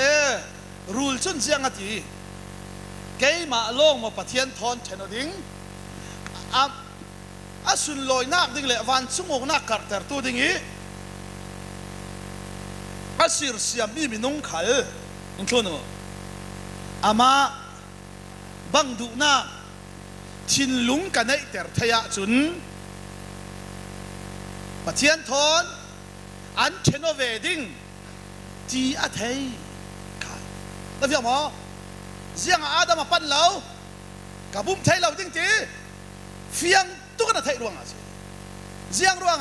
รูลจุนเจียงตีเกยมาลงมาปัจเจียนทอนเชนดิ้งอาสุนลอยนักดิ้งเลยวันสุ่งนักกัดแต่ตัวดิ้งอาศิรเสียมีมินงขัลอินโทโนอามาบังดูน่าชินลุงกันในแต่ทยาจุนปัจเจียนทอนอันเชโนเวดิ้งจีอาเทยค่ะแล้วพี่หมอเสียงอาดามาปั้นเรากับบุ้มเทยเราจริงจีเฟียงตุกันเทยรวงอ่ะเสียงรวง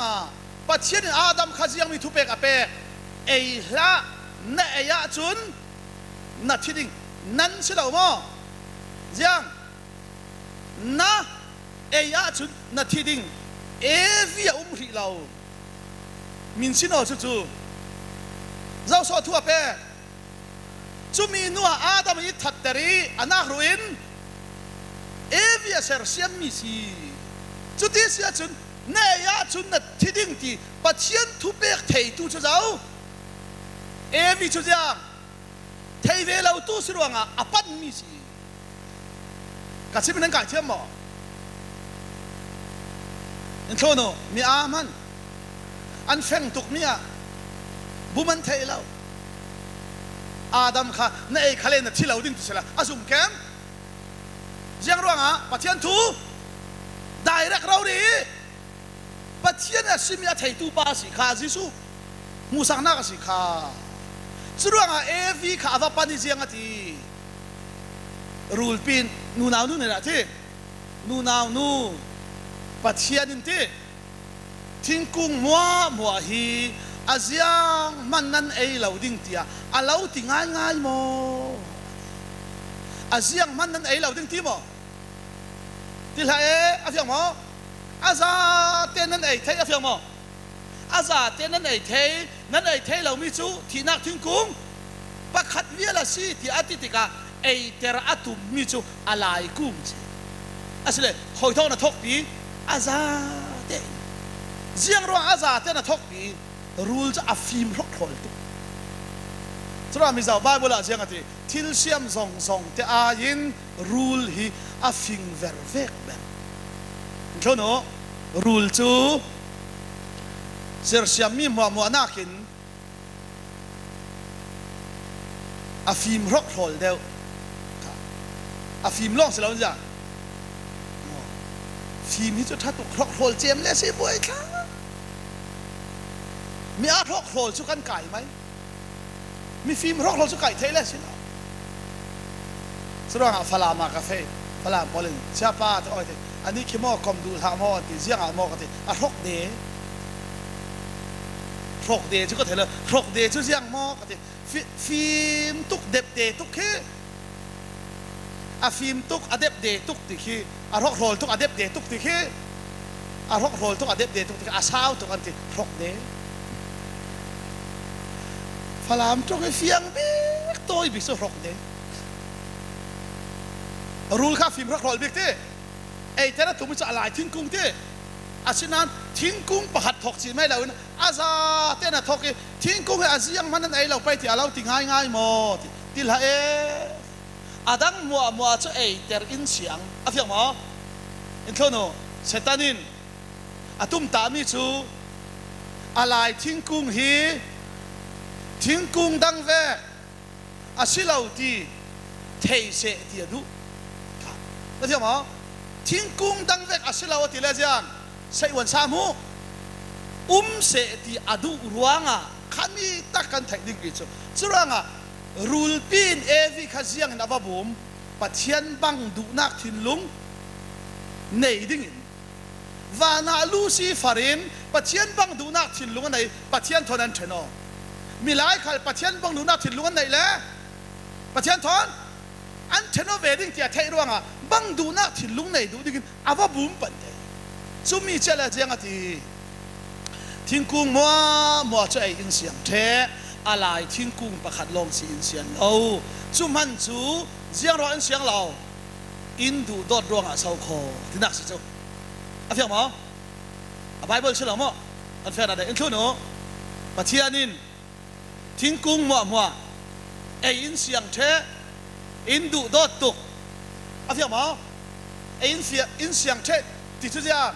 ปัจเจียนอาดามข้าเสียงมีทุเปกอเปกละเนยาจุนนัดที่ดิ้งนั่นสิเราโม่ยังนะยาจุดนาทีดิ้งวิยาริเรามินสิโนจู่เราสอดทั่วไปจุมีนัวอาดามิทัดเตรีอนาครุอินวิยาเซอร์เซียมมิซีจุดที่เสียจุดเนยาจุดนาทีดิ้งที่ปัจเจียนทุเปกเทยตู้จู่วิจุดยังเทยเวลาตู้สิรวงอปันมิซีกัสิเป็นนังไก่เทียมหมออินโทโนมีอามันอันเฟงตุกเมียบุมันเทยเราอาดัมค่ะในขเลนที่เราดิ้งตุสละอาสุมแคมยังรวงปัจเจียนทูได้รักเราดีปัจเจียนสิมีเทยตูปาสิขาจิสุมูสังนักสิขาสุดว่าวีข้าว่าปันนี่ยังที่รูลปินนูนาวนูเนี่ยที่นูนาวนูปัจเจียนนี่ที่ ทิ้งกุ้งมัวฮีอาเซียงมันนั่นเราดิ้งเตียเราติง่ายโมอาเซียงมันนั่นเราดิ้งที่โมที่ไหนอาเซียงโมอาซาเต้นนั่นเทอาเซียงโมอาซาเต้นนั่นเทเรามีจูที่นักทิ้งกุ้งประคัดเวลาสิที่อาทิตย์กาเตระอัตุมีจูอะไรกุ้งอาศัยหอยทองน่ะทกปีอาซาเต้เสียงร้องอาซาเต้นน่ะทกปีรูลจะอาฟิมรกหอยตุสระมิซาบายบุลาเสียงอะไรทิลเซียมซองแต่อายินรูลฮีอาฟิงเวร์เวกเบนเขาโนรูลจูเสียเสียมีมัวนักินอาฟิมรกหอยเดียวอาฟิมล่องเสียแล้วจ้ะฟิล์มที่จะทัดตุกรกโหลเจมเลยสิบวยค่ะมีอาร์กโหลสุกันไก่ไหมมีฟิล์มรกโหลสุไก่เทเลยสินะสระฟลามากาเฟ่ฟลามบอลลินเชียป้าที่อ้อยที่อันนี้ขี้หม้อคอมดูทางหม้อที่เสียงหม้อกันที่รกเดชุก็เทเลยรกเดชุเสียงหม้อกันที่ฟิล์มตุกเด็บเดตุกขี้อาฟิล์มตุกอเด็บเดตุกติขี้อารกโรลตุกอเด็บเดตุกติขี้อารกโรลตุกอเด็บเดตุกติขี้อาซาวตุกอันติรกเดฟลามจงให้เฟียงเบิกตัวบิสุรกเดรูลข้าฟิล์มรกโรลเบิกเตแต่ละตัวมันจะอะไรทิ้งกุ้งเตอาชินันทิ้งกุ้งประหัดถกจีไม่แล้วนะอาซาเต้นถกทิ้งกุ้งให้อาเซียงมันนั่นเราไปที่เราติง่ายหมดติละอาดังมัวจะเตอร์อินเสียงอาเฟียงหมออินเขาโนเซตันินอาตุ้มตามีจูอะไรทิ้งกุ้งฮีทิ้งกุ้งดังเวอาศิลาตีเทเสตีดูอาเฟียงหมอทิ้งกุ้งดังเวอาศิลาตีเลเซียนใส่วันสามูเสตีอดูรัวงะขามีตักกันไทยดิ้งกิจสุรังะรูลปีนวีขจียงนับบุมปัจเจียนบังดูนักทินลุงในดิ่งวานาลูซีฟารินปัจเจียนบังดูนักทินลุงในปัจเจียนทอนันเชนอมีหลายขันปัจเจียนบังดูนักทินลุงในแล้วปัจเจียนทอนอันเชนอเวดิ่งเจียไทยร่วงอ่ะบังดูนักทินลุงในดูดิ่งอาว่าบุมปันเดซุมีเจริญเจียงทีทิ้งกุ้งมัวใจอินเสียงเทอะไรทิ้งกุ้งประคัดลงสีอินเสียงเราจุมันจูเสียงเราอินเสียงเราอินดูดอดรวงอาเสาคอที่นักสิเจ้าอาเฟียงมั้งอาไบเบิลเชื่อหรือมั้งอันเฟียนอะไรอินชั่วโน่ปัจเจียนินทิ้งกุ้งมัวอินเสียงเทอินดูดอดตุกอาเฟียงมั้งอินเสียงเทติดทุกอย่าง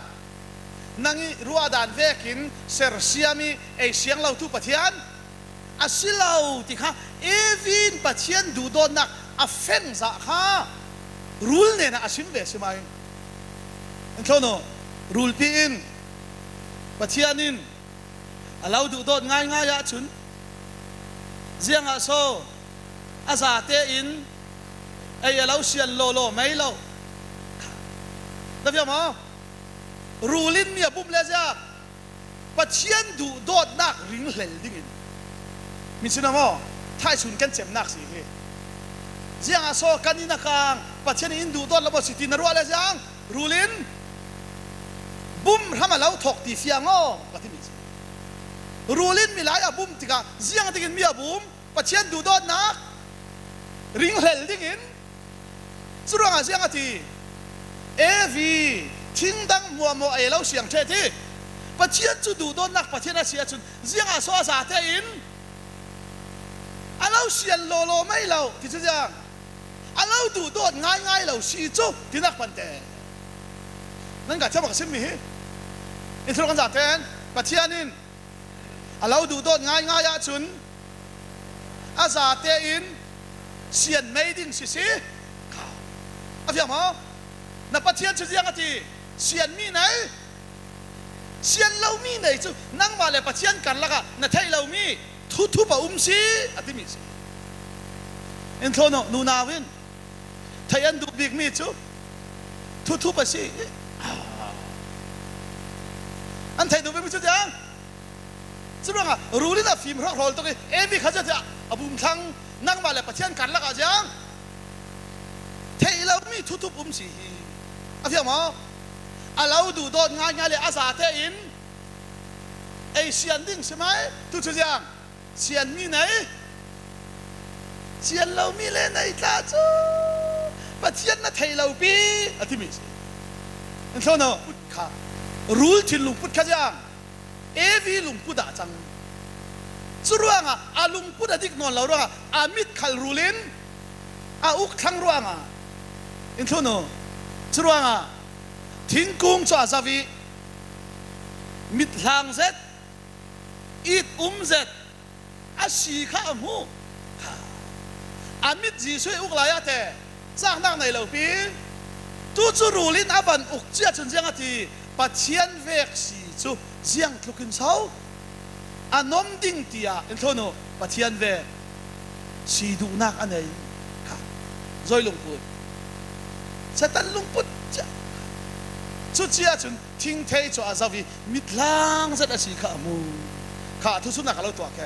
นั่งรัวด่านเวกินเซอร์เซียมีเสียงเราทุกปัจเจียนอาศิลาที่ข้าวินปัจเจียนดูโดนนักอาเฟนซะข้ารูลเนี่ยนะอาชิมเบสใช่ไหมเห็นเขาโน่รูลปีนปัจเจียนินเราดูโดนง่ายชุนเจียงอาโซอาซาเตอินเราเชียนโลไม่โลแล้วพี่หมอรูลินเนี่ยปุ่มเลยจ้ะปัจเจียนดูโดนนักริงเหลดิ่งมิฉะนั้นว่าท้ายสุดกันเจ็บนักสิเฮเจียงอาโซกันนี่นักางปัจเจียนอินดูโดนแล้วบอกสิตินรัวเลยจ้ะรูลินบุ้มทำมาแล้วถกตีเฟียงอ๋อปฏิมิตรรูลินมีหลายบุ้มติกาเจียงติกินมีบุ้มปัจเจียนดูโดนนักริงเหลดิ่งสุดท้ายเจียงอาทีวีทิ้งดังมัวเราเสียงเทที่ปัจเจียนจะดูโดนนักปัจเจียนเสียจุดเจียงอาโซอาซาเตอินเราเสียนโลไม่เราที่จะยังเราดูโดดง่ายเราสีจุที่นักปันเตนั่นก็จะบอกสิ่งนี้อินทรกันจากเทนปัจเจียนินเราดูโดดง่ายจุนอาซาเตอินเสียนไม่ดิ้งสิอาเฟียมั้งนับปัจเจียนจะยังที่เสียนมีไหนเสียนเรามีไหนจุนั่งมาเลยปัจเจียนกันละกันนั่นไทยเรามีทุบสิอธิมิสิอินโทรโนนูนาวินไทยันดูบิกมีจูทุบสิ อันไทยดูไม่ชุดยังสุดว่ารู้นี่นะฟิล์มรักโรลตรงนี้วิเขาจะอบุมทั้งนั่งมาเลยประเทศกันแล้วก็ยังไทยเรามีทุบสีอาเทียมอ๋อเราดูโดนงานเลยอาสาเทอินเอเชียนดิ้งใช่ไหมทุกชุดยังเชียนมีไหนเชียนเรามีเลยในตาจูประเทศนั้นไทยเราปีอาทิมิสอันเท่านั้นพุทธะรู้ที่ลุงพุทธะยังวีลุงพุทธะจังสุดว่าไงลุงพุทธะที่นอนเราเรื่องมิดขัลรูลินอุกทั้งเรื่องอันเท่านั้นสุดว่าไงทิ้งกุ้งจ่อซาวีมิดหลังเสร็จอีดเสร็จสีข้ามูมิดจีช่วยอุกลายแต่สร้างนั่งในเหล่าปีตู้จูรูลินบันอุกเจ้าจนเจียงทีปัจเจียนเวกสีจูเจียงทุกินเช้านมดิ่งเตียอินโทโนปัจเจียนเวกสีดูนักอันไหนค่ะจอยลุงพุทธสตันลุงพุทธจุดเจียจนทิ้งเทยจ่อซาวีมิดล้างเสร็จสีข้ามูข้าทุสุนักเราตัวแก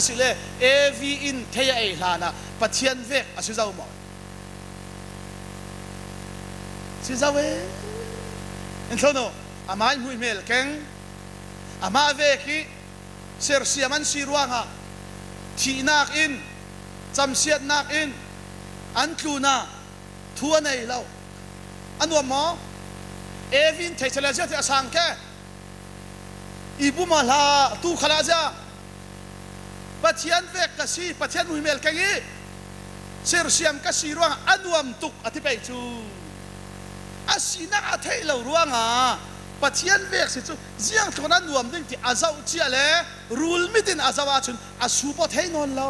สิเลวีอินเทียเอลานะปัจเจียนเวกสิเจ้าหมอสิเจ้าเวอินโทโนอามามุยเมลเก่งอามาเวกีเสียเสียมันสีรวงฮะทีนักอินจำเสียนักอินอันคูน่าทัวในเราอันว่าหมอวินเทเชลเจที่อาสังแกอีบุมาลาตูขลาจ้าปัจเจียนเวกกษีปัจเจียนมุยเมลเก่งเสียเสียมกษีรวงอันวมตุกอธิบายจูสีนักอาเทยเรารวงปัจเจียนเวกสิจูเจียงตัวนั้นรวมดึงที่อาเจ้าเจียเล่รูลมิดินอาเจ้าจุนสูบเทยนอนเรา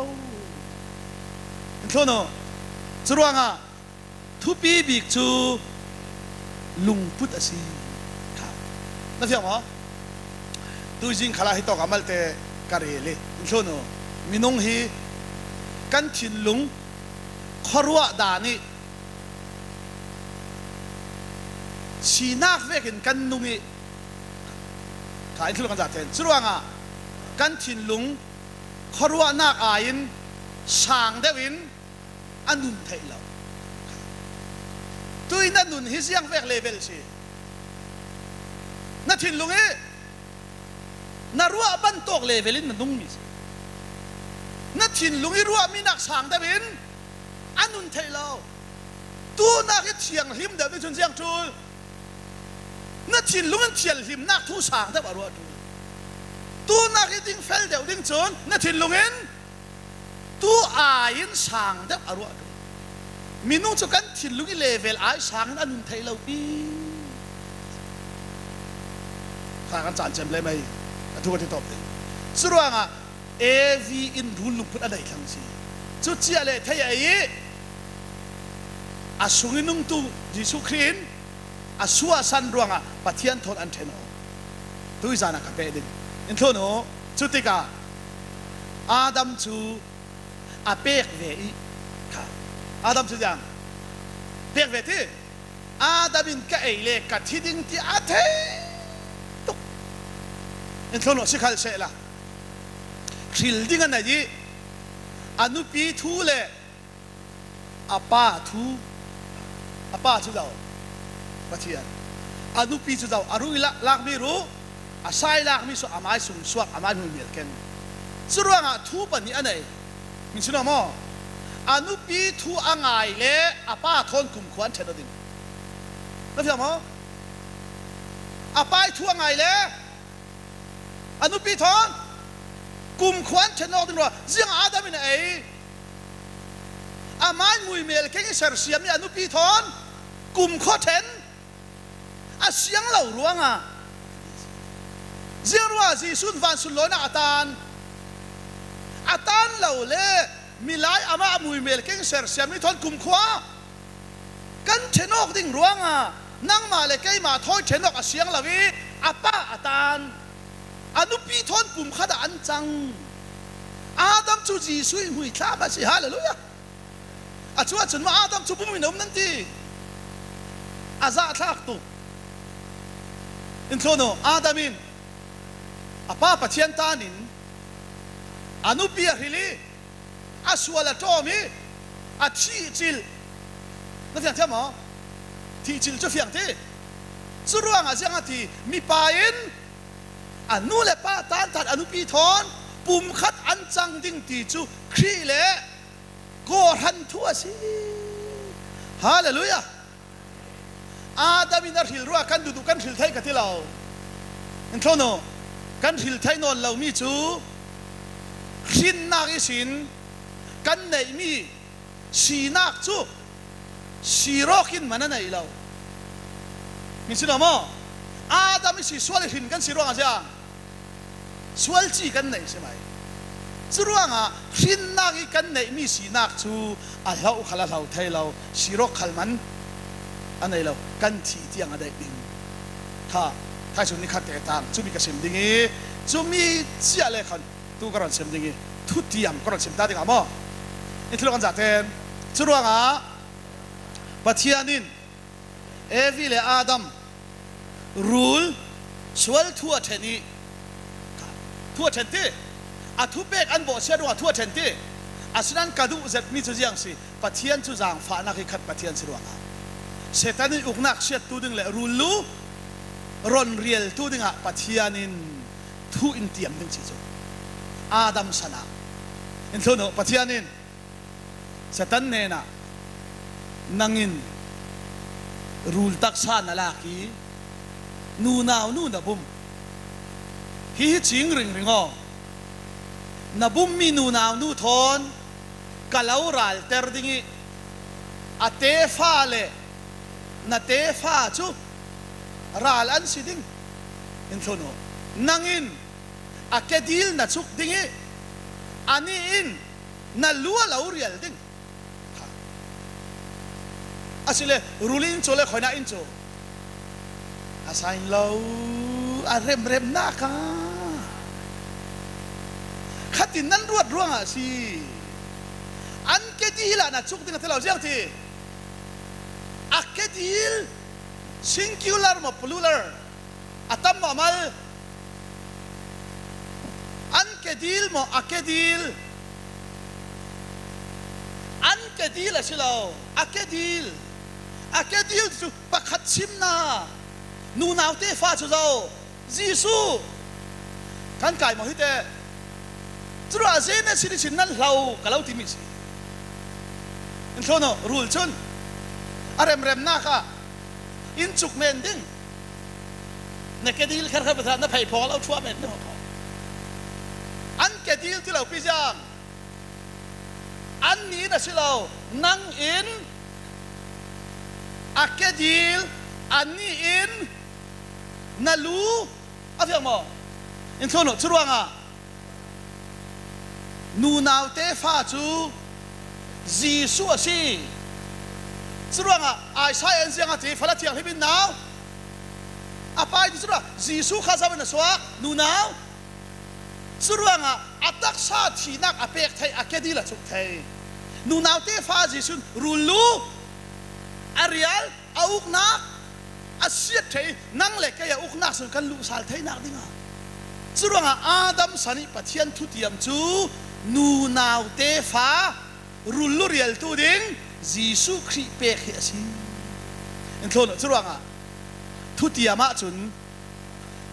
โน่จรวงทุบีบิกจูลุงพุทธสีครับนั่นใช่ไหมตัวจริงขลาฮิตอกามัลเตการเอเลโน่มินงฮีกันทินลุงขรัวดานีชีนักเวกินกันนุ่งขายที่เรากันจัดเองจรวงกันทินลุงขรัวนักอายินช่างเดวินอันนุ่นไทยเราตัวนั้นนุ่นฮิเซียงเวกเลเวลสินั่นทินลุงน่ารัวบันโตกเลเวลินนั่นนุ่งมิสนั่นทินลุงรัวมีนักช่างเดวินอันนุ่นไทยเราตัวนักเชียงหิมเดี๋ยวนี้จนเชียงจูนั่นทินลุงเชียงหิมนักทุช่างเดี๋ยวรัวดูตัวนักดิ้งเฟลเดี๋ยวดิ้งจนนั่นทินลุงตัวอายินช่างเดี๋ยวรัวดูมินุจุกันทินลุงเลเวลไอช่างอันนุ่นไทยเราปีข้ากันจันเจมเลยไหมทุกคนที่ตอบเลยสุดว่าวีอินรูลุงพุทธอะไรทั้งสิ้นจุดเจียเลยที่ไอ้สุงินุงตูยิสุครินสัวสันรวงปะเทียนทนอันเทนอตุยจานักเป็ดอินโทโนจุดที่กาอาดัมจูเปกเวอีค่ะอาดัมจูยังเปกเวทีอาดัมินกะเอเลกัดที่ดิ้งที่อาเทตุกอินโทโนสิขัลเสละชิลดิ้งอันไหนดีอนุปีทูเลอาป้าทูอาป้าจูเจ้าปะเทียนอนุปีจูเจ้าอารุยลักไม่รู้อาศัยลักไม่สุอาไม่สุ่มสวกอาไม่หุ่นเมียกันสุดว่าทูปนี้อันไหนมิฉะนั้นมั้งอนุปีทูอ่างไงเล่อาป้าทนกุมขวัญเช่นนั้นนั่นใช่มั้งอาป้าทูอ่างไงเล่อนุปีทนกุมขวัญเช่นนั้นว่าเรื่องอาดามินเออามันมุยเมลเก่งเสียเสียมีอนุปีทนกุมข้อเทนเสียงเหล่าร้วงเสียงว่าจีสุนฟันสุนลอยอาตานเหล่าเล่มีหลายอามามุยเมลเก่งเสียเสียมีทนกุมขวากันเชนอกดิ่งร้วงนั่งมาเลยใกล้มาทอยเชนอกเสียงเหล่าวิอาป้าอาตานอนุปีทนกุมขัดอันจังอาดัมจูจีสุยหุยข้ามาสิฮาเลลูยาชัวร์จนว่าอาดัมจูบุ้มนมนั่นทีอาซาทักตุอินโทโนอาดัมิน apa pathian tanin anu pia hili aswala tomi achi chil na fiang chamo thi chil cho fiang te churuang a jang ati mi pain anu le pa tan that anu pi thon pum khat an chang ding ti chu khri le ko han thua si hallelujah Adam in hil ruwa kan du kan hil thai ka ti lao en thono kan hil thai non lo mi chu sin na ki sin kan nei mi si nak chu si rokin mana nei lo min sin mo Adam si swal hin kan si ro nga ja swal chi kan nei se mai churuang a sin na ki kan nei mi si nak chu a lau khala lau thai lo si ro khalman anei lo kan thi tiang adai ding tha thai chu ni khat te tang chu mi ka sim dingi chu mi chia le khan tu ka ran sim dingi thu tiam ka ran sim ta ding amo in thlo kan ja ten churuang a pathianin evi le Adam rule swal thua theni thua thente a thu pek an bo sia ro thua thente asinan kadu zat mi chu jiang si pathian chu jang fa na ki khat pathian si ruang Setan uknak siat tu ding le rulu ron real tu ding a pathianin thu in tiam ding chi chu Adam sana in thono pathianin setan ne na nangin rul taksa na laki nu naw nu na bum hi ching ring ringo na bum mi nu naw nu thon kalaural ter dingi ate fa le na te fa chu ral an siding in thono nangin akedil na chuk dingi ani in na lua laurial ding asile rulin chole khoina in chu asain lo a rem na ka khatin nan ruat ruanga si an kedila na chuk ding thelo jiang ti akedil singular mo plural atam mo mal ankedil mo akedil asilo akedil su pakhat simna nu naute fa chu zo jisu kan kai mo hite tru azene sini chinan lau kalau timi si in thono rule chun arem na ka in chuk men ding na kedil khar kha batha na phai phol au thua men no an kedil ti lo pi jang an ni na silo nang in akedil ani in nalu afiang mo in thono churuanga nu naw te fa chu jisu asi churuanga ai sai an siang ati phala thiang hibin naw apai di chura jisu kha saben na swa nu naw churuanga atak sa thinak apek thai akedila chuk thai nu naw te fa jisu rulu arial aukna asiat thai nang le ka ya ukna sun kan lu sal thai nak dinga churuanga Adam sani pathian thu tiam chu nu naw te fa rulu rial tu ding jisu khri pe khe si en thon churuanga thu tiama chun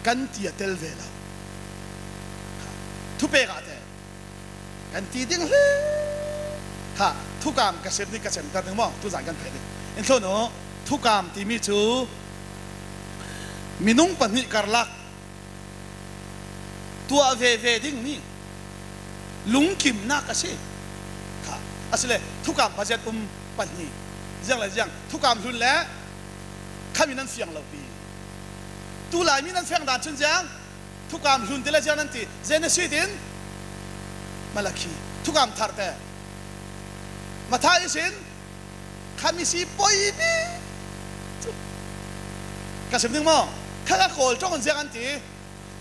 kan tia tel vela thu pe ga te kan ti ding le ha thu kam ka sem ni ka sem ta ding mo tu zan kan pe ding en thon no thu kam ti mi chu minung pani karlak tua ve ding ni lungkim na ka se ha asle thu kam pa jet pani jang la jang thu kam hun le khaminan fiang lo pi tu lai minan fiang dan chun jang thu kam hun de la jang nan ti Genesis din Malaki thu kam thar te mathai sin khamisi poi bi ka sem ding mo kha ka kol tong jang an ti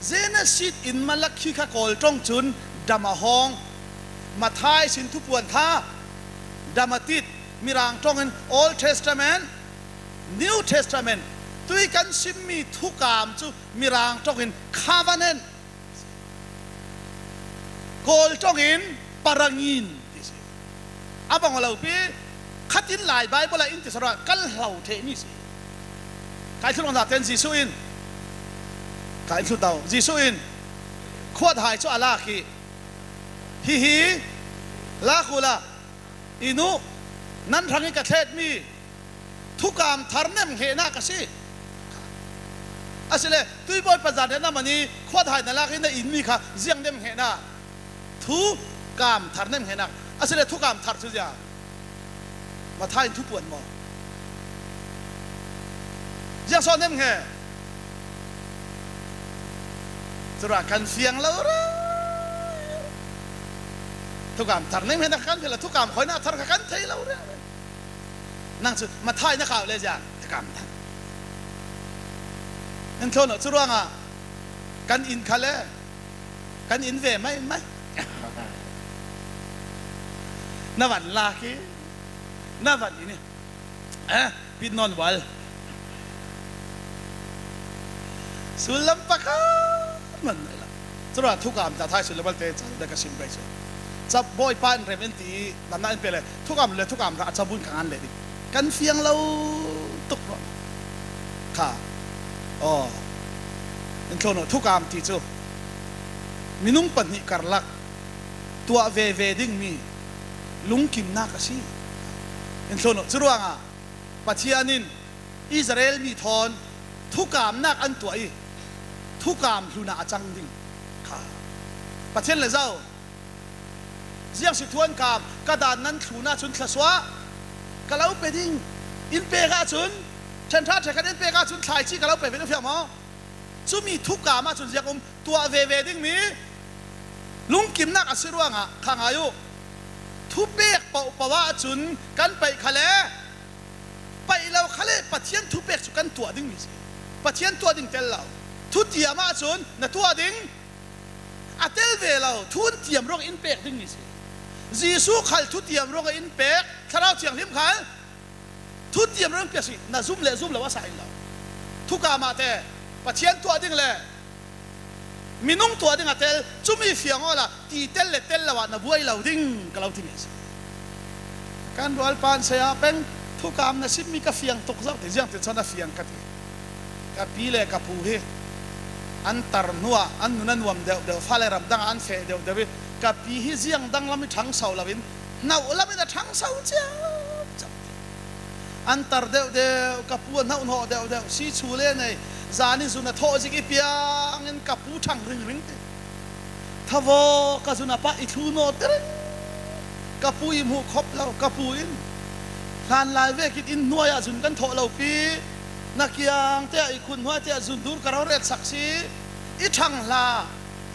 Genesis in Malaki kha kol tong chun damahong mathai sin thu puan tha damatit mirang tong in Old Testament New Testament tui kan simmi thukam chu mirang tong in covenant kol chongin parangin tisi abang lau pi khatin lai bible in tisara kal hlau the ni si kai thulong da ten jisu in kai thu tau jisu in khuat hai cho ala ki hi la khula inu nan rangi ka thet mi thukam tharnem he na ka si asile tui boy pazan na mani khuat hai na la ki na in mi kha jiang dem he na thu kam tharnem he na asile thukam thar chu jaมาท้ายทุกปวดหมอยังสอนเนี่ยไงจะรักกันเสียงแล้วทุกการทำเนี่ยไม่ได้กันเลยทุกการคอยน่าทำกันเท่แล้วนั่งสุดมาท้ายนักข่าวเลยจ้ะทุกการทำนั่นเขาเนาะจะรู้ว่ากันอินคัลเล่กันอินเวไหมนวันลาคีน่าวันนี้ปิดนอนวัลสุลัมปะกามันอะไรสระทุกการจะท้ายสุลัมเตจันเด็กสิมไปสุดจับบอยปานเรเวนตีนั่นนั่นเป็นเลยทุกการเลยทุกการเราจะบุญกันเลยดิกันเฟียงเราตกลงค่ะอ๋อนั่นเขาเนาะทุกการที่จู่มินุ่งปันนิการลักตัวเวดิ้งมีลุงกิมนักสิอินโทรโนจรวงอ่ะปัจจัยนินอิสราเอลมีทอนทุกกามนักอันตัวอีทุกกามพลุนาจังดิ่งค่ะปัจจัยเลยเจ้าเสียงสิทวนกามกระดานนั้นพลุนาจุนทศวะกะเล่าไปดิ่งอินเปกาจุนเช่นท่าเช่นกันอินเปกาจุนถ่ายชีกะเล่าไปเป็นเพียงมั้งจุมีทุกกามมาจุนเสียงตัวเวดิ่งมีลุงกิมนักอัศรวงอ่ะข้างอายุทุบเบกปะว่าจุนกันไปขะเลไปเราขะเลปะเทียนทุบเบกสุกันตัวดิ่งมีสิปะเทียนตัวดิ่งเตลเราทุเตียมาจุนน่ะตัวดิ่งอัตเตลเวเราทุนเตียมร่องอินเปกดิ่งมีสิจีซูขัลทุเตียมร่องอินเปกถ้าเราเทียงลิมขัลทุเตียมร่องเปียสิน่ะซุ่มเลยว่าใส่เราทุกามาแต่ปะเทียนตัวดิ่งเลยมีนุ่งตัวดิ่งเตลจุมีเฟียงอะไรตีเตลเลเตลละวันน่ะบัวเราดิ่งก็เราดิ่งสิการรัวปานเสียเป็นทุกการน่ะสิมีกาเฟียงตกซักแต่ยังติดชนะเฟียงกันกับปีเล่กับผู้เฮอันตรนัวอันนั้นวมเดี๋ยวฟ้าเลยรำดังอันเฟเดี๋ยวกับปีฮิเสียงดังแล้วไม่ทั้งเสาละวินน่าแล้วไม่ได้ทั้งเสาเจ้าอันตรเดี๋ยวกับผู้น่าอุ่นห่อเดี๋ยวสีชูเล่ในจานี่สุนัขโทษสิกิเปียงเงินกับผู้ทั้งริงถ้าวกับสุนัขป้าอีทูโนเตรกับผู้อิมหูครบเรากับผู้อินทานลายเวกิดอินนัวยาสุนกันโถเราปีนักยังเจ้าอีคุณว่าเจ้าสุนดูกับเราเรียกศักดิ์ศรีอีช่างลา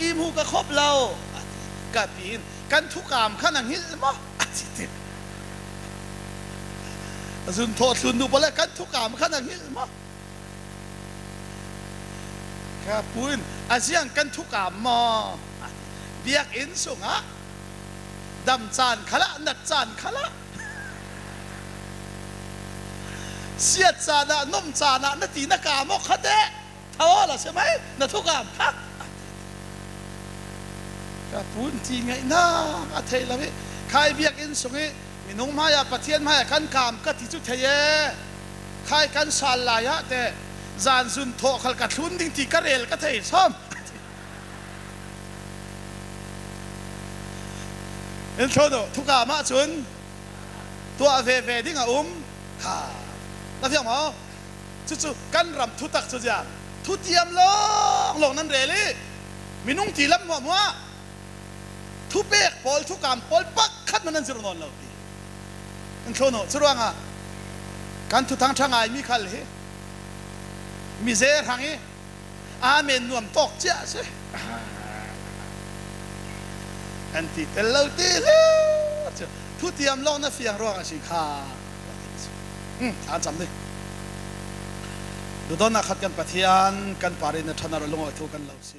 อิมหูกับครบเรากับปีนกันทุกกามขันหิลมะสุนโทษสุนดูไปแล้วกันทุกกามขันหิลมะครับปุ้นอาเซียนกันทุกกามมอเบียกอินสุงะดำจานขละนัดจานขละเสียจานะนุ่มจานะนาทีนักกามกขะเดะเท่าละใช่ไหมนัทุกกามครับครับปุ้นทีไงน่าอาเทละวิใครเบียกอินสุงะมีนุ่งมายาปะเทียนมายากันกามก็ที่จุดเทียใครกันสาลายะแต่จานซุนโถขลกัดชุนดิ้งที่กระเรลก็เทซ้อมเอ็นโชโดทุกกามาจุนตัวเวดิ้งค่ะแล้วพี่หมอจู่ๆกันรำทุตักจุดยาทุเทียมลงนั่นเรลี่มีนุ่งตีลำหัวทุเบกปอลทุกกามปอลปักขัดมันนั่นจะนอนเราดีเอ็นโชโดสุดว่างอ่ะกันทุทั้งช่างไงมีขัลเฮมีเซร์ทางนี้อาเมนนวมตกเจ้าสิอันที่เตลล์ตีทุเทียมลงนั่นเฟียงร้องสิค่ะอาจำดิดูตอนนักขัดกันปะเทียนกันปารินทนารลงเอาทุกันเหล่าสิ